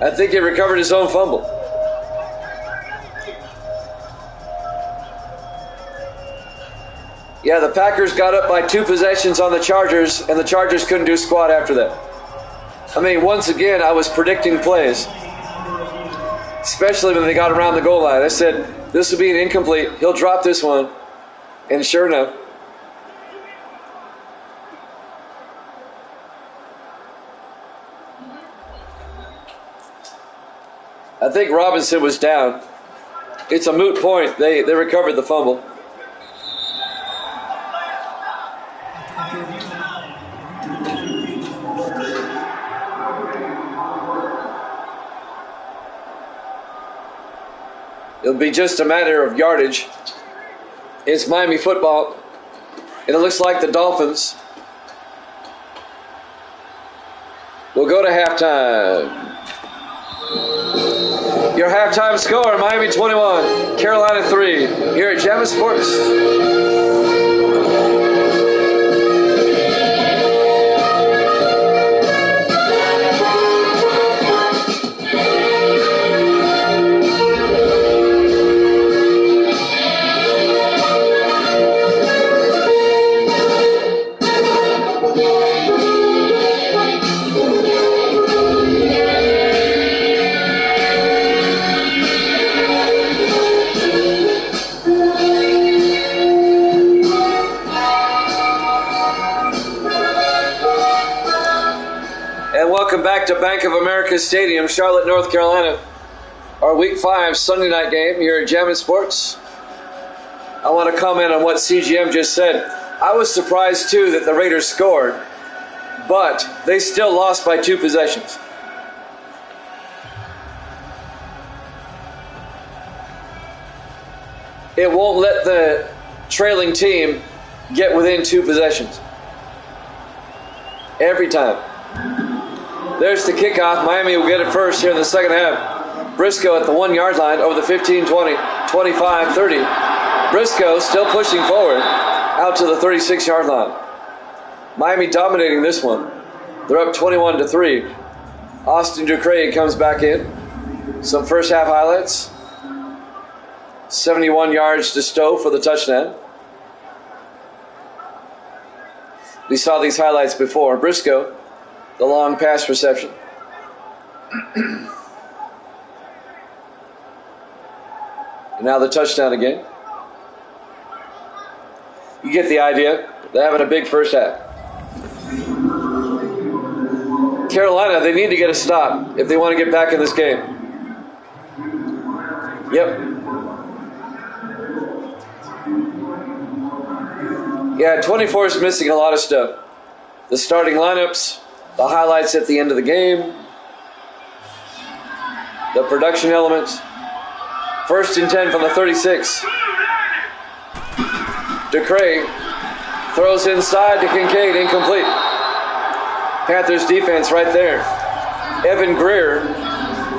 I think he recovered his own fumble. Yeah, the Packers got up by 2 possessions on the Chargers, and the Chargers couldn't do squat after that. Once again, I was predicting plays, especially when they got around the goal line. I said, this will be an incomplete. He'll drop this one. And sure enough, I think Robinson was down. It's a moot point. They recovered the fumble. It'll be just a matter of yardage. It's Miami football, and it looks like the Dolphins will go to halftime. Your halftime score, Miami 21, Carolina 3, here at Jammin' Sports. Welcome back to Bank of America Stadium, Charlotte, North Carolina. Our Week 5 Sunday night game here at Jammin' Sports. I want to comment on what CGM just said. I was surprised, too, that the Raiders scored, but they still lost by 2 possessions. It won't let the trailing team get within 2 possessions. Every time. There's the kickoff. Miami will get it first here in the second half. Briscoe at the 1-yard line over the 15, 20, 25, 30. Briscoe still pushing forward out to the 36-yard line. Miami dominating this one. They're up 21-3. Austin Ducraig comes back in. Some first half highlights. 71 yards to Stowe for the touchdown. We saw these highlights before. Briscoe, the long pass reception. And now the touchdown again. You get the idea. They're having a big first half. Carolina, they need to get a stop if they want to get back in this game. Yep. Yeah, 24 is missing a lot of stuff. The starting lineups, the highlights at the end of the game, the production elements. 1st and 10 from the 36. Ducraig throws inside to Kincaid, incomplete. Panthers defense right there. Evan Greer,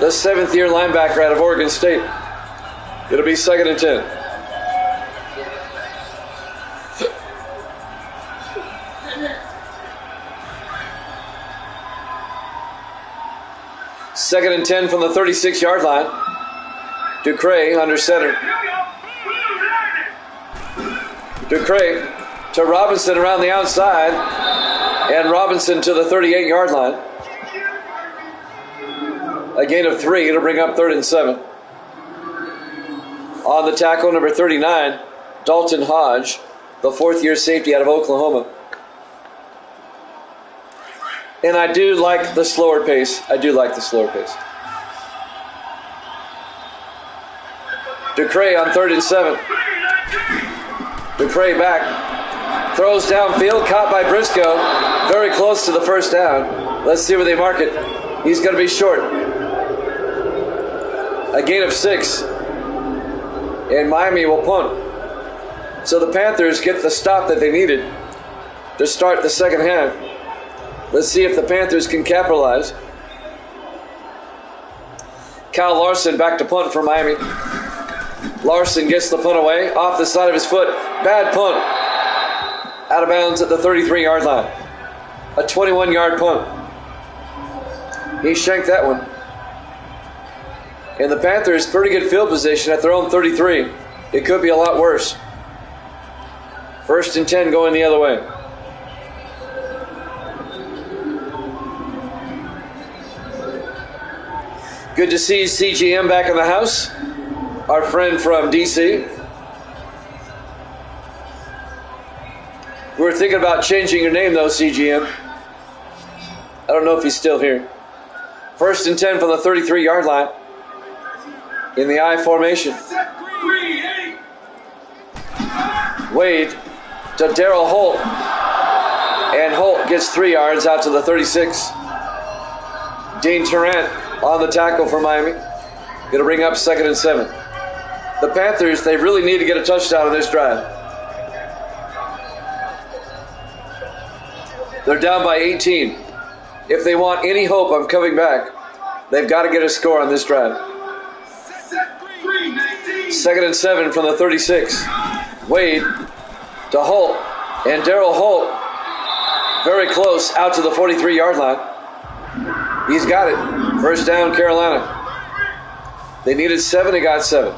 the 7th-year linebacker out of Oregon State. It'll be 2nd and 10. Second and 10 from the 36-yard line. Ducraig under center. Ducraig to Robinson around the outside. And Robinson to the 38-yard line. A gain of 3. It'll bring up 3rd and 7. On the tackle, number 39, Dalton Hodge, the 4th-year safety out of Oklahoma. And I do like the slower pace. Ducraig on 3rd and 7. Ducraig back. Throws downfield, caught by Briscoe. Very close to the first down. Let's see where they mark it. He's going to be short. A gain of 6. And Miami will punt. So the Panthers get the stop that they needed to start the second half. Let's see if the Panthers can capitalize. Kyle Larson back to punt for Miami. Larson gets the punt away off the side of his foot. Bad punt. Out of bounds at the 33-yard line. A 21-yard punt. He shanked that one. And the Panthers, pretty good field position at their own 33. It could be a lot worse. 1st and 10 going the other way. Good to see CGM back in the house. Our friend from D.C. We were thinking about changing your name, though, CGM. I don't know if he's still here. 1st and 10 from the 33-yard line. In the I formation. Wade to Darrell Holt. And Holt gets 3 yards out to the 36. Dean Tarrant on the tackle for Miami. Going to bring up 2nd and 7. The Panthers, they really need to get a touchdown on this drive. They're down by 18. If they want any hope of coming back, they've got to get a score on this drive. 2nd and 7 from the 36. Wade to Holt. And Daryl Holt, very close, out to the 43-yard line. He's got it. First down, Carolina. They needed 7, they got 7.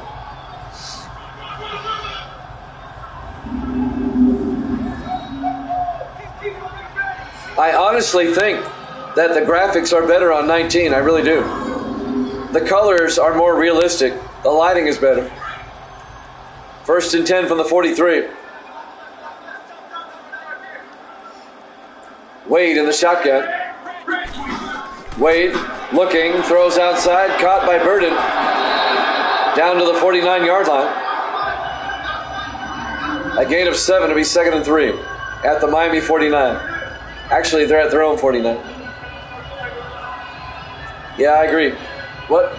I honestly think that the graphics are better on 19. I really do. The colors are more realistic. The lighting is better. 1st and 10 from the 43. Wade in the shotgun. Wade looking, throws outside, caught by Burden. Down to the 49-yard line. A gain of 7 to be 2nd and 3 at the Miami 49. Actually, they're at their own 49. Yeah, I agree. What?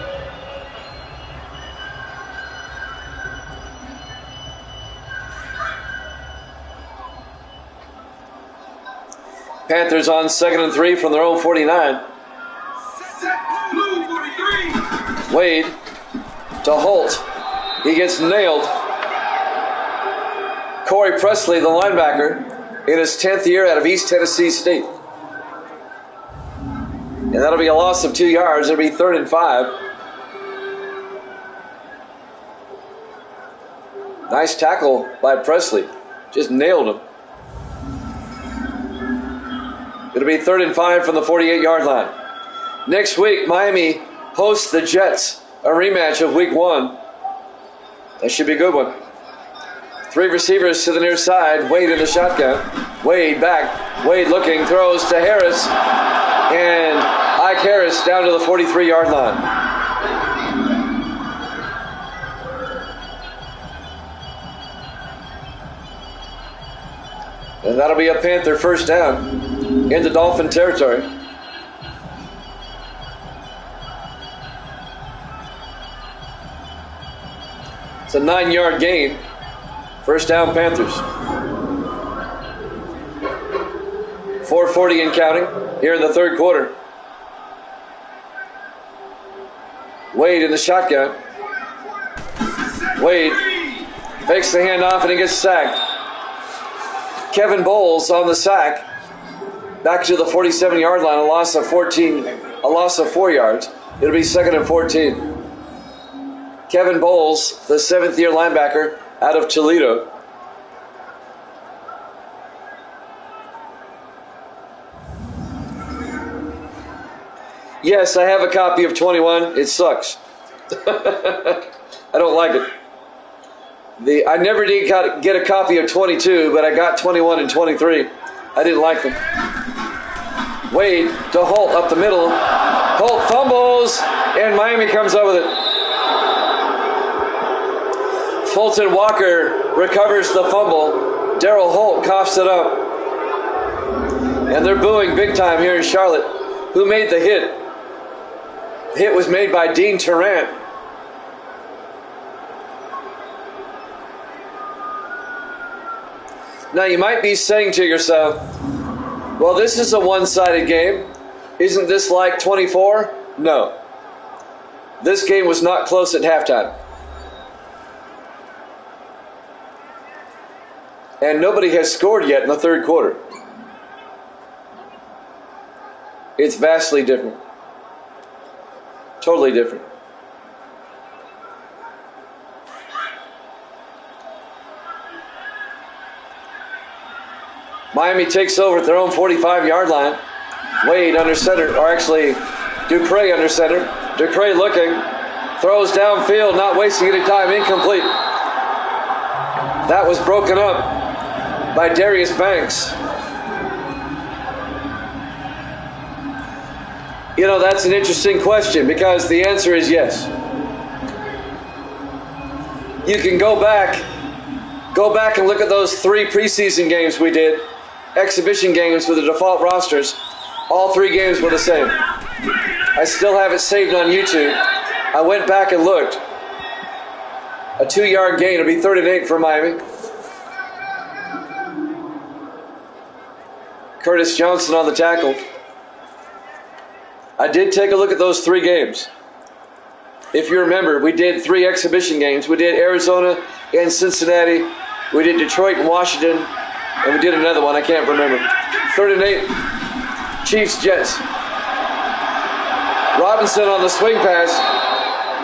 Panthers on 2nd and 3 from their own 49. Wade to Holt. He gets nailed. Corey Presley, the linebacker, in his 10th year out of East Tennessee State. And that'll be a loss of 2 yards. It'll be 3rd and 5. Nice tackle by Presley. Just nailed him. It'll be 3rd and 5 from the 48-yard line. Next week, Miami hosts the Jets, a rematch of Week 1. That should be a good one. 3 receivers to the near side. Wade in the shotgun. Wade back. Wade looking, throws to Harris. And Ike Harris down to the 43-yard line. And that'll be a Panther first down into Dolphin territory. It's a 9-yard gain. First down, Panthers. 4:40 and counting here in the 3rd quarter. Wade in the shotgun. Wade fakes the handoff and he gets sacked. Kevin Bowles on the sack. Back to the 47-yard line, a loss of 4 yards. It'll be 2nd and 14. Kevin Bowles, the 7th-year linebacker out of Toledo. Yes, I have a copy of 21. It sucks. I don't like it. I never did get a copy of 22, but I got 21 and 23. I didn't like them. Wade to Holt up the middle. Holt fumbles, and Miami comes up with it. Fulton Walker recovers the fumble. Daryl Holt coughs it up. And they're booing big time here in Charlotte. Who made the hit? The hit was made by Dean Tarrant. Now you might be saying to yourself, well, this is a one-sided game. Isn't this like 24? No. This game was not close at halftime. And nobody has scored yet in the 3rd quarter. It's vastly different. Totally different. Miami takes over at their own 45-yard line. Wade under center, or actually Dupre under center. Dupre looking, throws downfield, not wasting any time, incomplete. That was broken up by Darius Banks. You know, that's an interesting question because the answer is yes. You can go back and look at those 3 preseason games we did, exhibition games with the default rosters, all 3 games were the same. I still have it saved on YouTube. I went back and looked. A 2-yard gain. It'll be 3rd and 8 for Miami. Curtis Johnson on the tackle. I did take a look at those 3 games. If you remember, we did 3 exhibition games. We did Arizona and Cincinnati. We did Detroit and Washington. And we did another one. I can't remember. 3rd and 8. Chiefs, Jets. Robinson on the swing pass.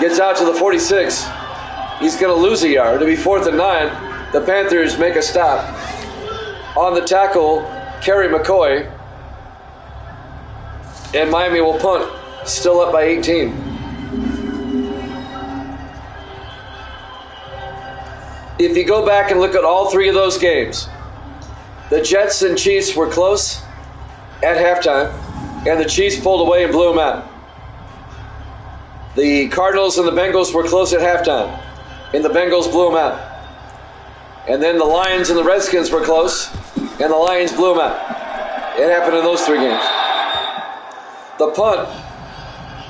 Gets out to the 46. He's going to lose a yard. It'll be 4th and 9. The Panthers make a stop. On the tackle, Kerry McCoy. And Miami will punt. Still up by 18. If you go back and look at all 3 of those games, the Jets and Chiefs were close at halftime, and the Chiefs pulled away and blew them out. The Cardinals and the Bengals were close at halftime, and the Bengals blew them out. And then the Lions and the Redskins were close, and the Lions blew them out. It happened in those 3 games. The punt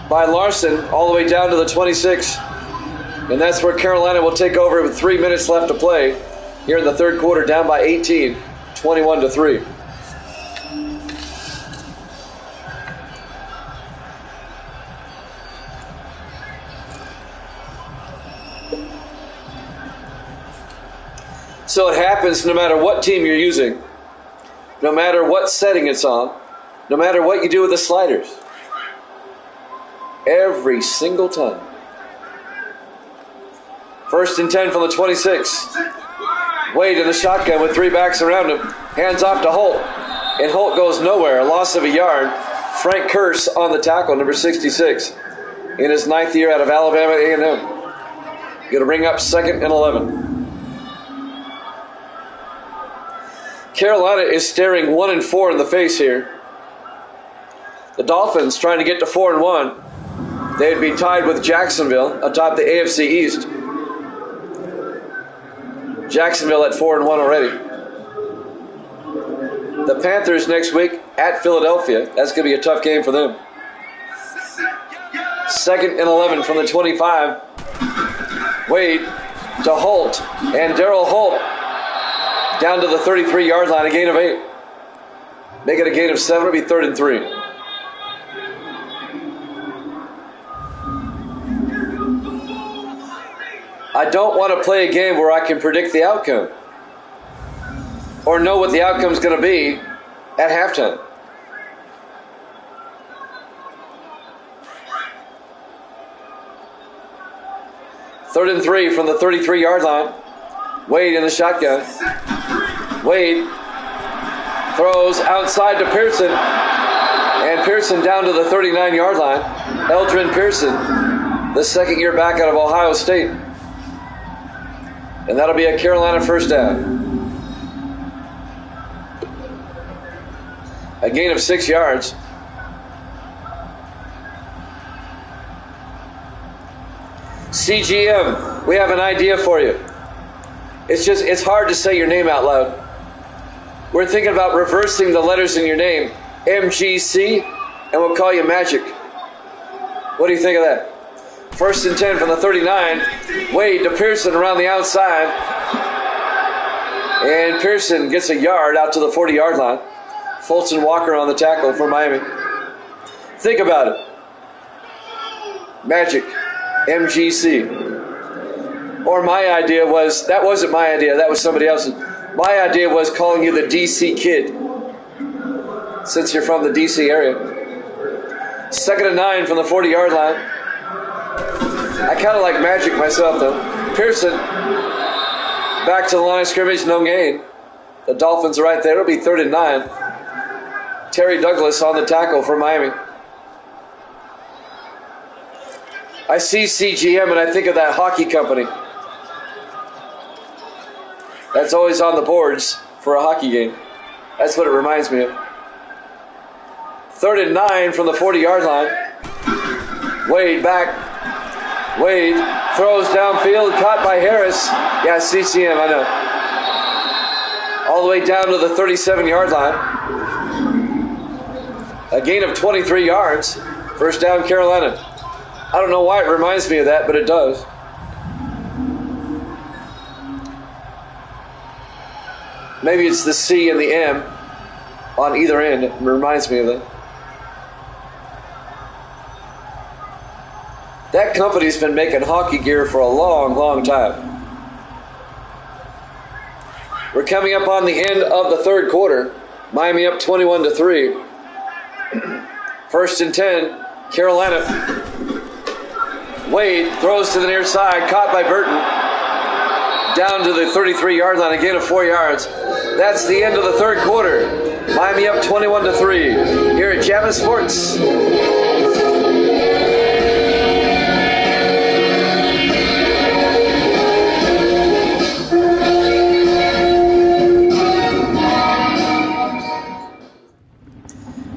by Larson all the way down to the 26, and that's where Carolina will take over with 3 minutes left to play here in the 3rd quarter, down by 18, 21-3. So it happens no matter what team you're using, no matter what setting it's on, no matter what you do with the sliders. Every single time. 1st and 10 from the 26. Wade in the shotgun with 3 backs around him. Hands off to Holt. And Holt goes nowhere. A loss of a yard. Frank Curse on the tackle, number 66. In his 9th year out of Alabama A&M. Going to bring up 2nd and 11. Carolina is staring 1-4 in the face here. The Dolphins trying to get to 4-1. They'd be tied with Jacksonville atop the AFC East. Jacksonville at 4-1 already. The Panthers next week at Philadelphia. That's going to be a tough game for them. 2nd and 11 from the 25. Wade to Holt. And Darryl Holt down to the 33-yard line, a gain of 8. Make it a gain of 7. It'll be 3rd and 3. I don't want to play a game where I can predict the outcome or know what the outcome is going to be at halftime. Third and 3 from the 33-yard line. Wade in the shotgun. Wade throws outside to Pearson, and Pearson down to the 39-yard line. Eldrin Pearson, the 2nd-year back out of Ohio State. And that'll be a Carolina first down. A gain of 6 yards. CGM, we have an idea for you. It's hard to say your name out loud. We're thinking about reversing the letters in your name, MGC, and we'll call you Magic. What do you think of that? 1st and 10 from the 39. Wade to Pearson around the outside. And Pearson gets a yard out to the 40-yard line. Fulton Walker on the tackle for Miami. Think about it. Magic, MGC. Or my idea was, that wasn't my idea, that was somebody else's. My idea was calling you the DC Kid, since you're from the DC area. 2nd and 9 from the 40-yard line. I kind of like Magic myself, though. Pearson back to the line of scrimmage, no gain. The Dolphins are right there. It'll be 3rd and 9. Terry Douglas on the tackle for Miami. I see CGM and I think of that hockey company. That's always on the boards for a hockey game. That's what it reminds me of. 3rd and 9 from the 40-yard line. Wade back. Wade throws downfield, caught by Harris. Yeah, CCM, I know. all the way down to the 37-yard line. A gain of 23 yards. First down, Carolina. I don't know why it reminds me of that, but it does. Maybe it's the C and the M on either end. It reminds me of that. That company's been making hockey gear for a long, long time. We're coming up on the end of the third quarter. Miami up 21-3. First and 10, Carolina. Wade throws to the near side, caught by Burton. Down to the 33-yard line, a gain of 4 yards. That's the end of the third quarter. Miami up 21-3 here at Jammin' Sports.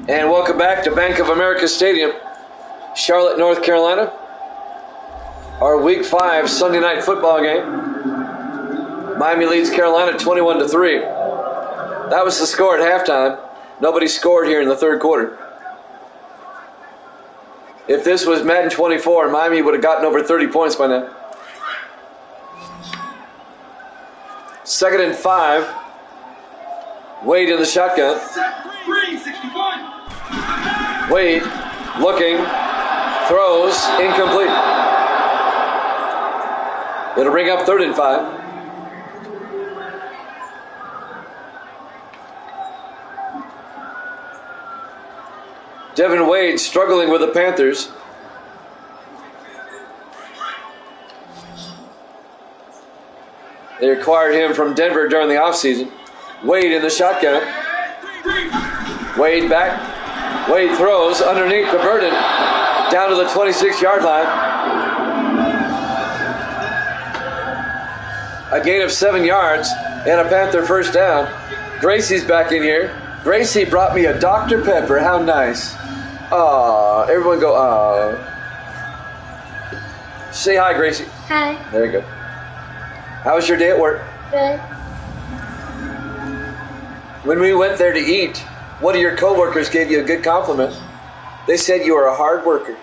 And welcome back to Bank of America Stadium, Charlotte, North Carolina. Our Week 5 Sunday night football game. Miami leads Carolina 21-3. That was the score at halftime. Nobody scored here in the third quarter. If this was Madden 24, Miami would have gotten over 30 points by now. 2nd and 5. Wade in the shotgun. Wade looking, throws, incomplete. It'll bring up 3rd and 5. Devin Wade struggling with the Panthers. They acquired him from Denver during the offseason. Wade in the shotgun. Wade back. Wade throws underneath the Burden. Down to the 26-yard line. A gain of 7 yards and a Panther first down. Gracie's back in here. Gracie brought me a Dr. Pepper. How nice. Aw, everyone go, aw. Say hi, Gracie. Hi. There you go. How was your day at work? Good. When we went there to eat, one of your coworkers gave you a good compliment. They said you were a hard worker.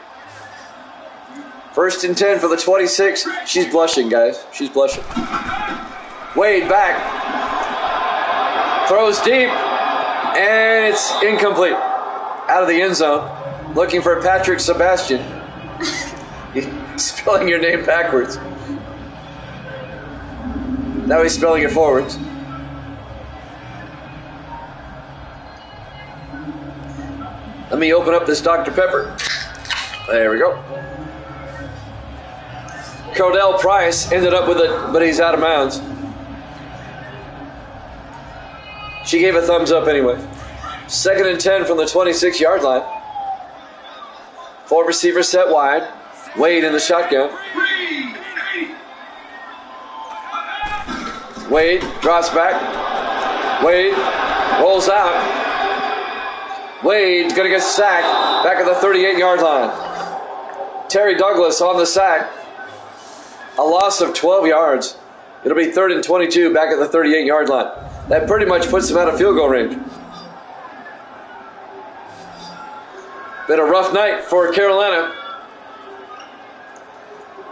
1st and 10 for the 26. She's blushing, guys. She's blushing. Wade back. Throws deep. And it's incomplete. Out of the end zone. Looking for Patrick Sebastian. He's spelling your name backwards. Now he's spelling it forwards. Let me open up this Dr. Pepper. There we go. Cordell Price ended up with it, but he's out of bounds. She gave a thumbs up anyway. 2nd and 10 from the 26-yard line. 4 receivers set wide. Wade in the shotgun. Wade drops back. Wade rolls out. Wade's going to get sacked back at the 38-yard line. Terry Douglas on the sack. A loss of 12 yards. It'll be 3rd and 22 back at the 38-yard line. That pretty much puts them out of field goal range. Been a rough night for Carolina.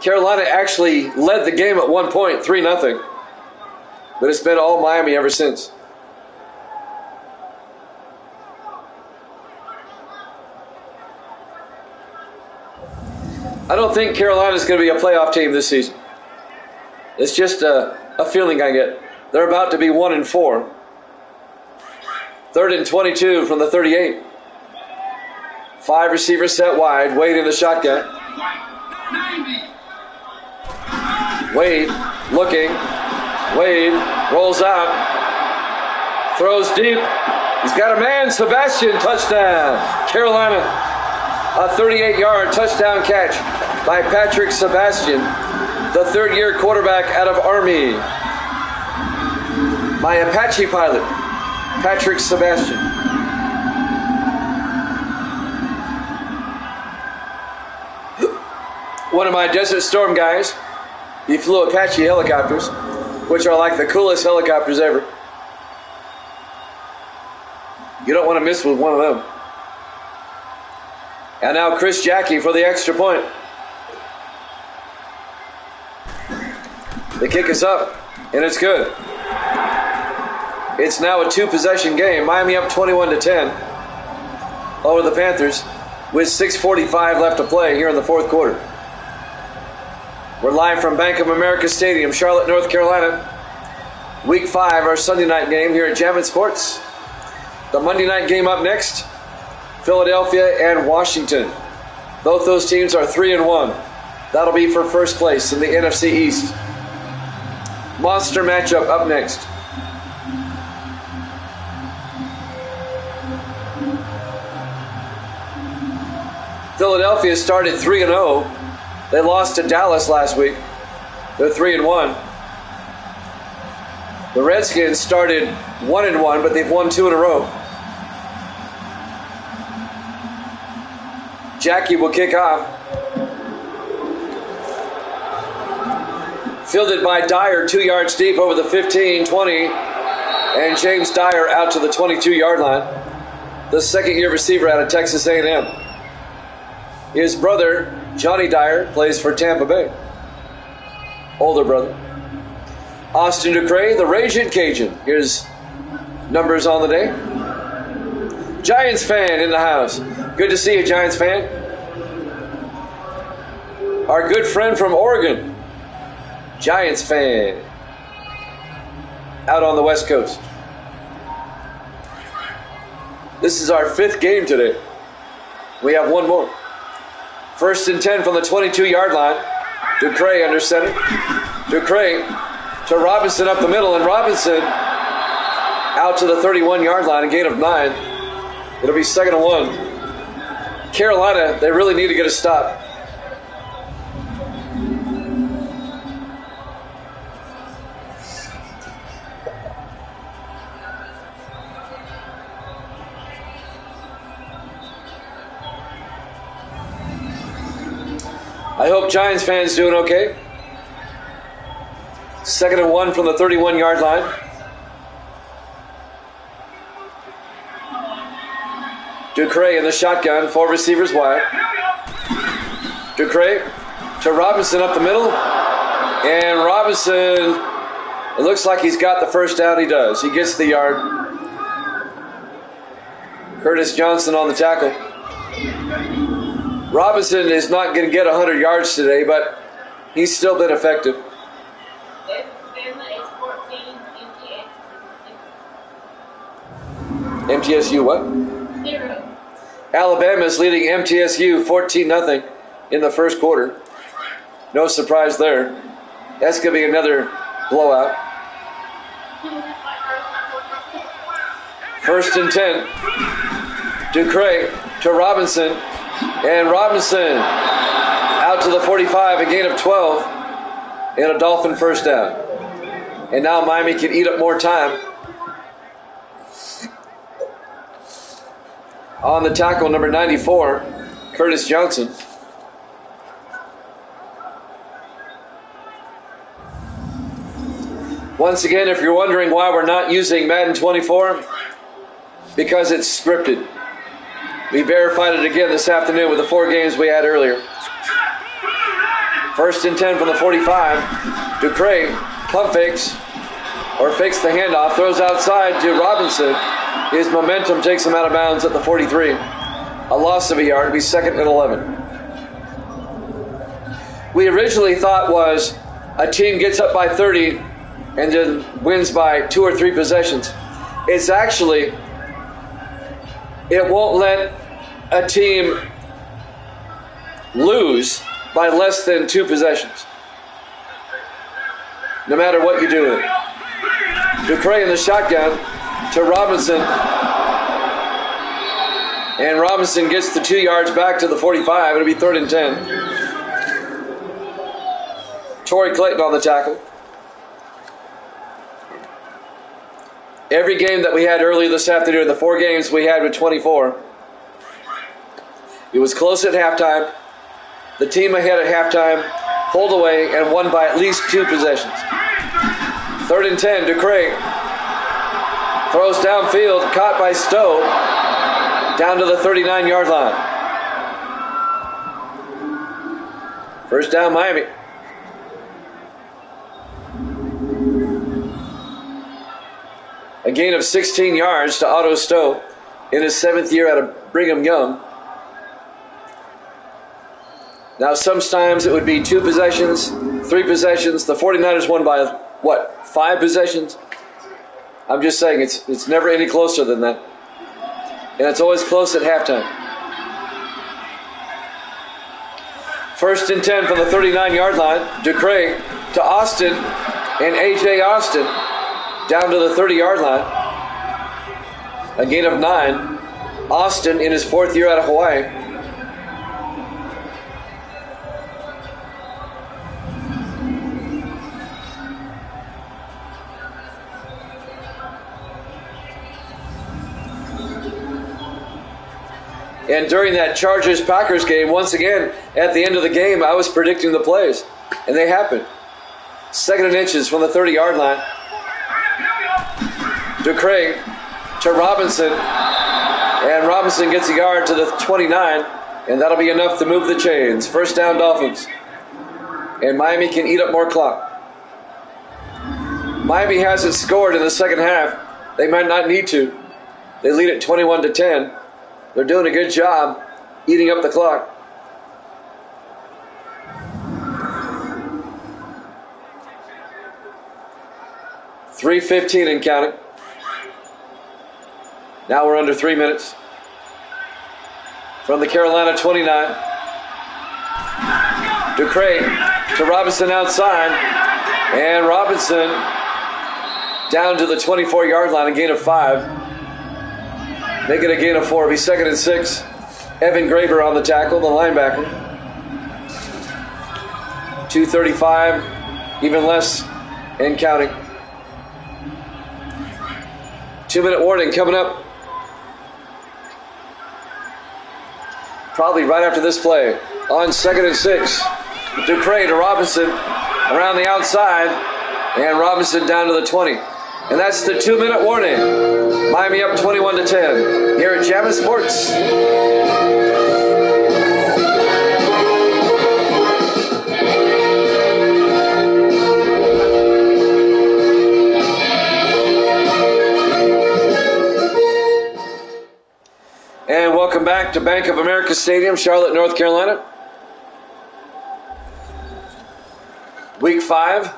Carolina actually led the game at one point, 3-0. But it's been all Miami ever since. I don't think Carolina's going to be a playoff team this season. It's just a feeling I get. They're about to be 1-4. 3rd and 22 from the 38. 5 receivers set wide. Wade in the shotgun. Wade looking. Wade rolls out. Throws deep. He's got a man. Sebastian, touchdown. Carolina. A 38-yard touchdown catch by Patrick Sebastian, the 3rd-year quarterback out of Army. My Apache pilot, Patrick Sebastian. One of my Desert Storm guys, he flew Apache helicopters, which are like the coolest helicopters ever. You don't want to miss with one of them. And now Chris Jackie for the extra point. The kick is up, and it's good. It's now a 2-possession game. Miami up 21-10 over the Panthers with 6:45 left to play here in the fourth quarter. We're live from Bank of America Stadium, Charlotte, North Carolina. Week 5, our Sunday night game here at Jammin' Sports. The Monday night game up next, Philadelphia and Washington. Both those teams are 3-1. That'll be for first place in the NFC East. Monster matchup up next. Philadelphia started 3-0. They lost to Dallas last week. They're 3-1. The Redskins started 1-1, but they've won 2 in a row. Jackie will kick off. Fielded by Dyer, 2 yards deep over the 15, 20, and James Dyer out to the 22-yard line. The second-year receiver out of Texas A&M. His brother, Johnny Dyer, plays for Tampa Bay. Older brother. Austin Ducray, the Raging Cajun. Here's numbers on the day. Giants fan in the house. Good to see you, Giants fan. Our good friend from Oregon, Giants fan, out on the West Coast. This is our 5th game today. We have one more. 1st and 10 from the 22-yard line. Ducray under center. Ducray to Robinson up the middle, and Robinson out to the 31-yard line, a gain of 9. It'll be 2nd and 1. Carolina, they really need to get a stop. I hope Giants fans doing okay. 2nd and 1 from the 31-yard line. Ducray in the shotgun, 4 receivers wide. Ducray to Robinson up the middle. And Robinson, it looks like he's got the first down. He does. He gets the yard. Curtis Johnson on the tackle. Robinson is not going to get 100 yards today, but he's still been effective. MTSU what? 0. Alabama is leading MTSU 14-0 in the first quarter. No surprise there. That's going to be another blowout. 1st and 10. Ducray to Robinson. And Robinson out to the 45, a gain of 12, and a Dolphin first down. And now Miami can eat up more time. On the tackle, number 94, Curtis Johnson. Once again, if you're wondering why we're not using Madden 24, because it's scripted. We verified it again this afternoon with the 4 games we had earlier. 1st and 10 from the 45. Ducray pump fakes, or fakes the handoff, throws outside to Robinson. His momentum takes him out of bounds at the 43. A loss of a yard. It'll be 2nd and 11. We originally thought was a team gets up by 30 and then wins by 2 or 3 possessions. It's actually, it won't let a team lose by less than 2 possessions, no matter what you do with it. Ducray in the shotgun to Robinson, and Robinson gets the 2 yards back to the 45. It'll be 3rd and 10. Torrey Clayton on the tackle. Every game that we had earlier this afternoon, the 4 games we had with 24, it was close at halftime. The team ahead at halftime pulled away and won by at least 2 possessions. 3rd and 10, Ducray Throws downfield, caught by Stowe, down to the 39-yard line. First down, Miami. A gain of 16 yards to Otto Stowe in his 7th year out of Brigham Young. Now, sometimes it would be 2 possessions, 3 possessions. The 49ers won by, 5 possessions? I'm just saying it's never any closer than that. And it's always close at halftime. First and 10 from the 39-yard line. Ducre to Austin, and A.J. Austin down to the 30-yard line. A gain of 9. Austin in his 4th year out of Hawaii. And during that Chargers-Packers game, once again, at the end of the game, I was predicting the plays. And they happened. 2nd and inches from the 30-yard line. Ducre to Robinson. And Robinson gets a yard to the 29. And that'll be enough to move the chains. First down, Dolphins. And Miami can eat up more clock. Miami hasn't scored in the second half. They might not need to. They lead at 21-10. They're doing a good job eating up the clock. .3:15 and counting. Now we're under 3 minutes. From the Carolina 29. Ducre to Robinson outside. And Robinson down to the 24-yard line, a gain of 5. They get a gain of 4. It'll be 2nd and 6. Evan Graber on the tackle, the linebacker. 2:35, even less, and counting. 2-minute warning coming up. Probably right after this play. On 2nd and 6. Ducre to Robinson around the outside. And Robinson down to the 20. And that's the 2-minute warning. Miami up 21-10 here at Jammin' Sports. And welcome back to Bank of America Stadium, Charlotte, North Carolina. Week 5,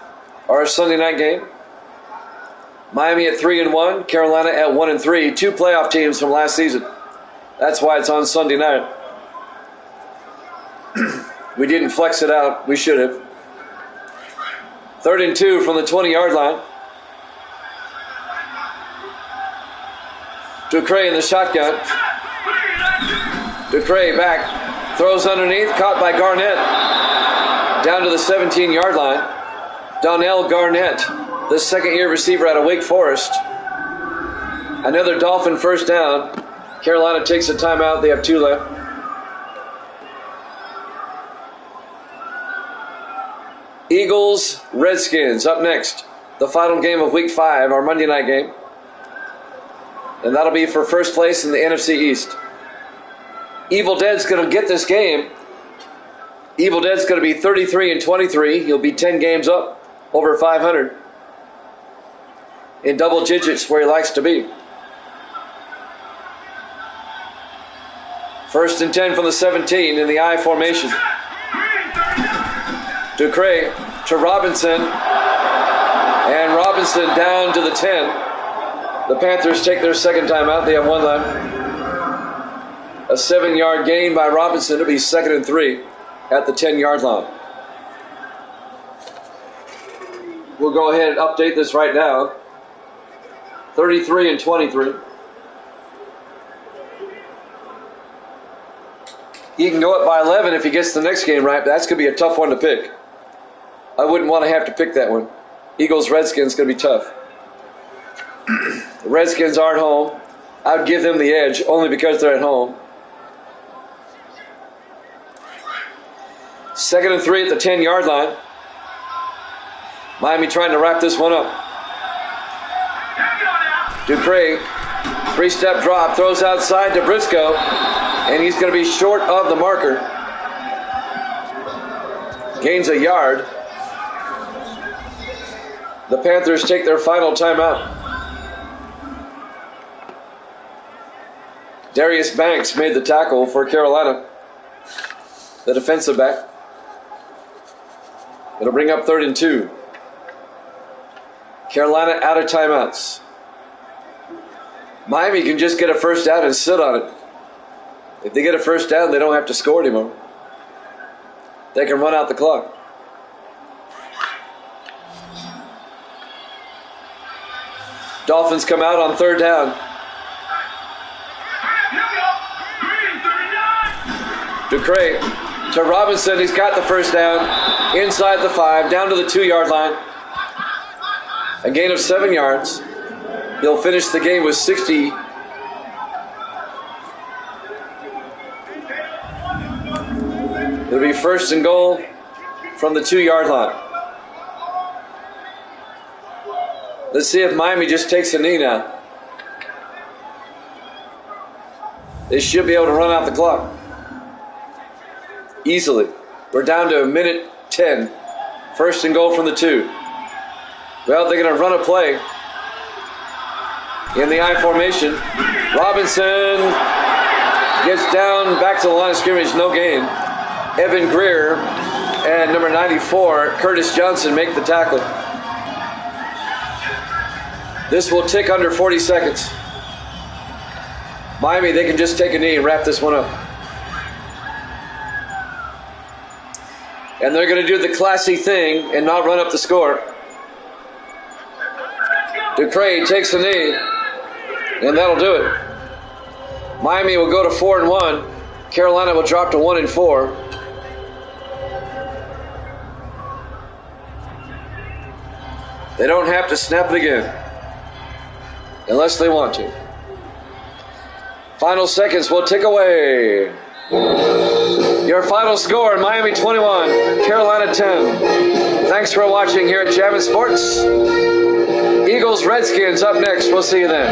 our Sunday night game. Miami at 3-1, Carolina at 1-3. 2 playoff teams from last season. That's why it's on Sunday night. We didn't flex it out. We should have. 3rd and 2 from the 20-yard line. Ducre in the shotgun. Ducre back. Throws underneath. Caught by Garnett. Down to the 17-yard line. Donnell Garnett, the 2nd-year receiver out of Wake Forest. Another Dolphin first down. Carolina takes a timeout. They have 2 left. Eagles, Redskins up next. The final game of Week 5, our Monday night game. And that'll be for first place in the NFC East. Evil Dead's going to get this game. Evil Dead's going to be 33-23. He'll be 10 games up, over 500. In double digits where he likes to be. 1st and 10 from the 17 in the I formation. Ducre to Robinson. And Robinson down to the 10. The Panthers take their second timeout. They have 1 left. A 7-yard gain by Robinson. It'll be 2nd and 3 at the 10-yard line. We'll go ahead and update this right now. 33-23. He can go up by 11 if he gets the next game right, but that's going to be a tough one to pick. I wouldn't want to have to pick that one. Eagles-Redskins going to be tough. The Redskins aren't home. I would give them the edge only because they're at home. 2nd and 3 at the 10-yard line. Miami trying to wrap this one up. Dupree, three-step drop, throws outside to Briscoe, and he's going to be short of the marker. Gains a yard. The Panthers take their final timeout. Darius Banks made the tackle for Carolina, the defensive back. It'll bring up 3rd and 2. Carolina out of timeouts. Miami can just get a first down and sit on it. If they get a first down, they don't have to score anymore. They can run out the clock. Dolphins come out on 3rd down. Ducre to Robinson. He's got the first down. Inside the 5, down to the 2-yard line. A gain of 7 yards. He'll finish the game with 60. It'll be 1st and goal from the 2-yard line. Let's see if Miami just takes a knee now. They should be able to run out the clock easily. We're down to 1:10. 1st and goal from the 2. Well, they're going to run a play in the I formation. Robinson gets down back to the line of scrimmage, no gain. Evan Greer and number 94, Curtis Johnson, make the tackle. This will tick under 40 seconds. Miami, they can just take a knee and wrap this one up. And they're going to do the classy thing and not run up the score. Dupree takes a knee, and that'll do it. Miami will go to 4-1. Carolina will drop to 1-4. They don't have to snap it again unless they want to. Final seconds will tick away. Your final score, Miami 21, Carolina 10. Thanks for watching here at Jammin' Sports. Eagles, Redskins up next. We'll see you then.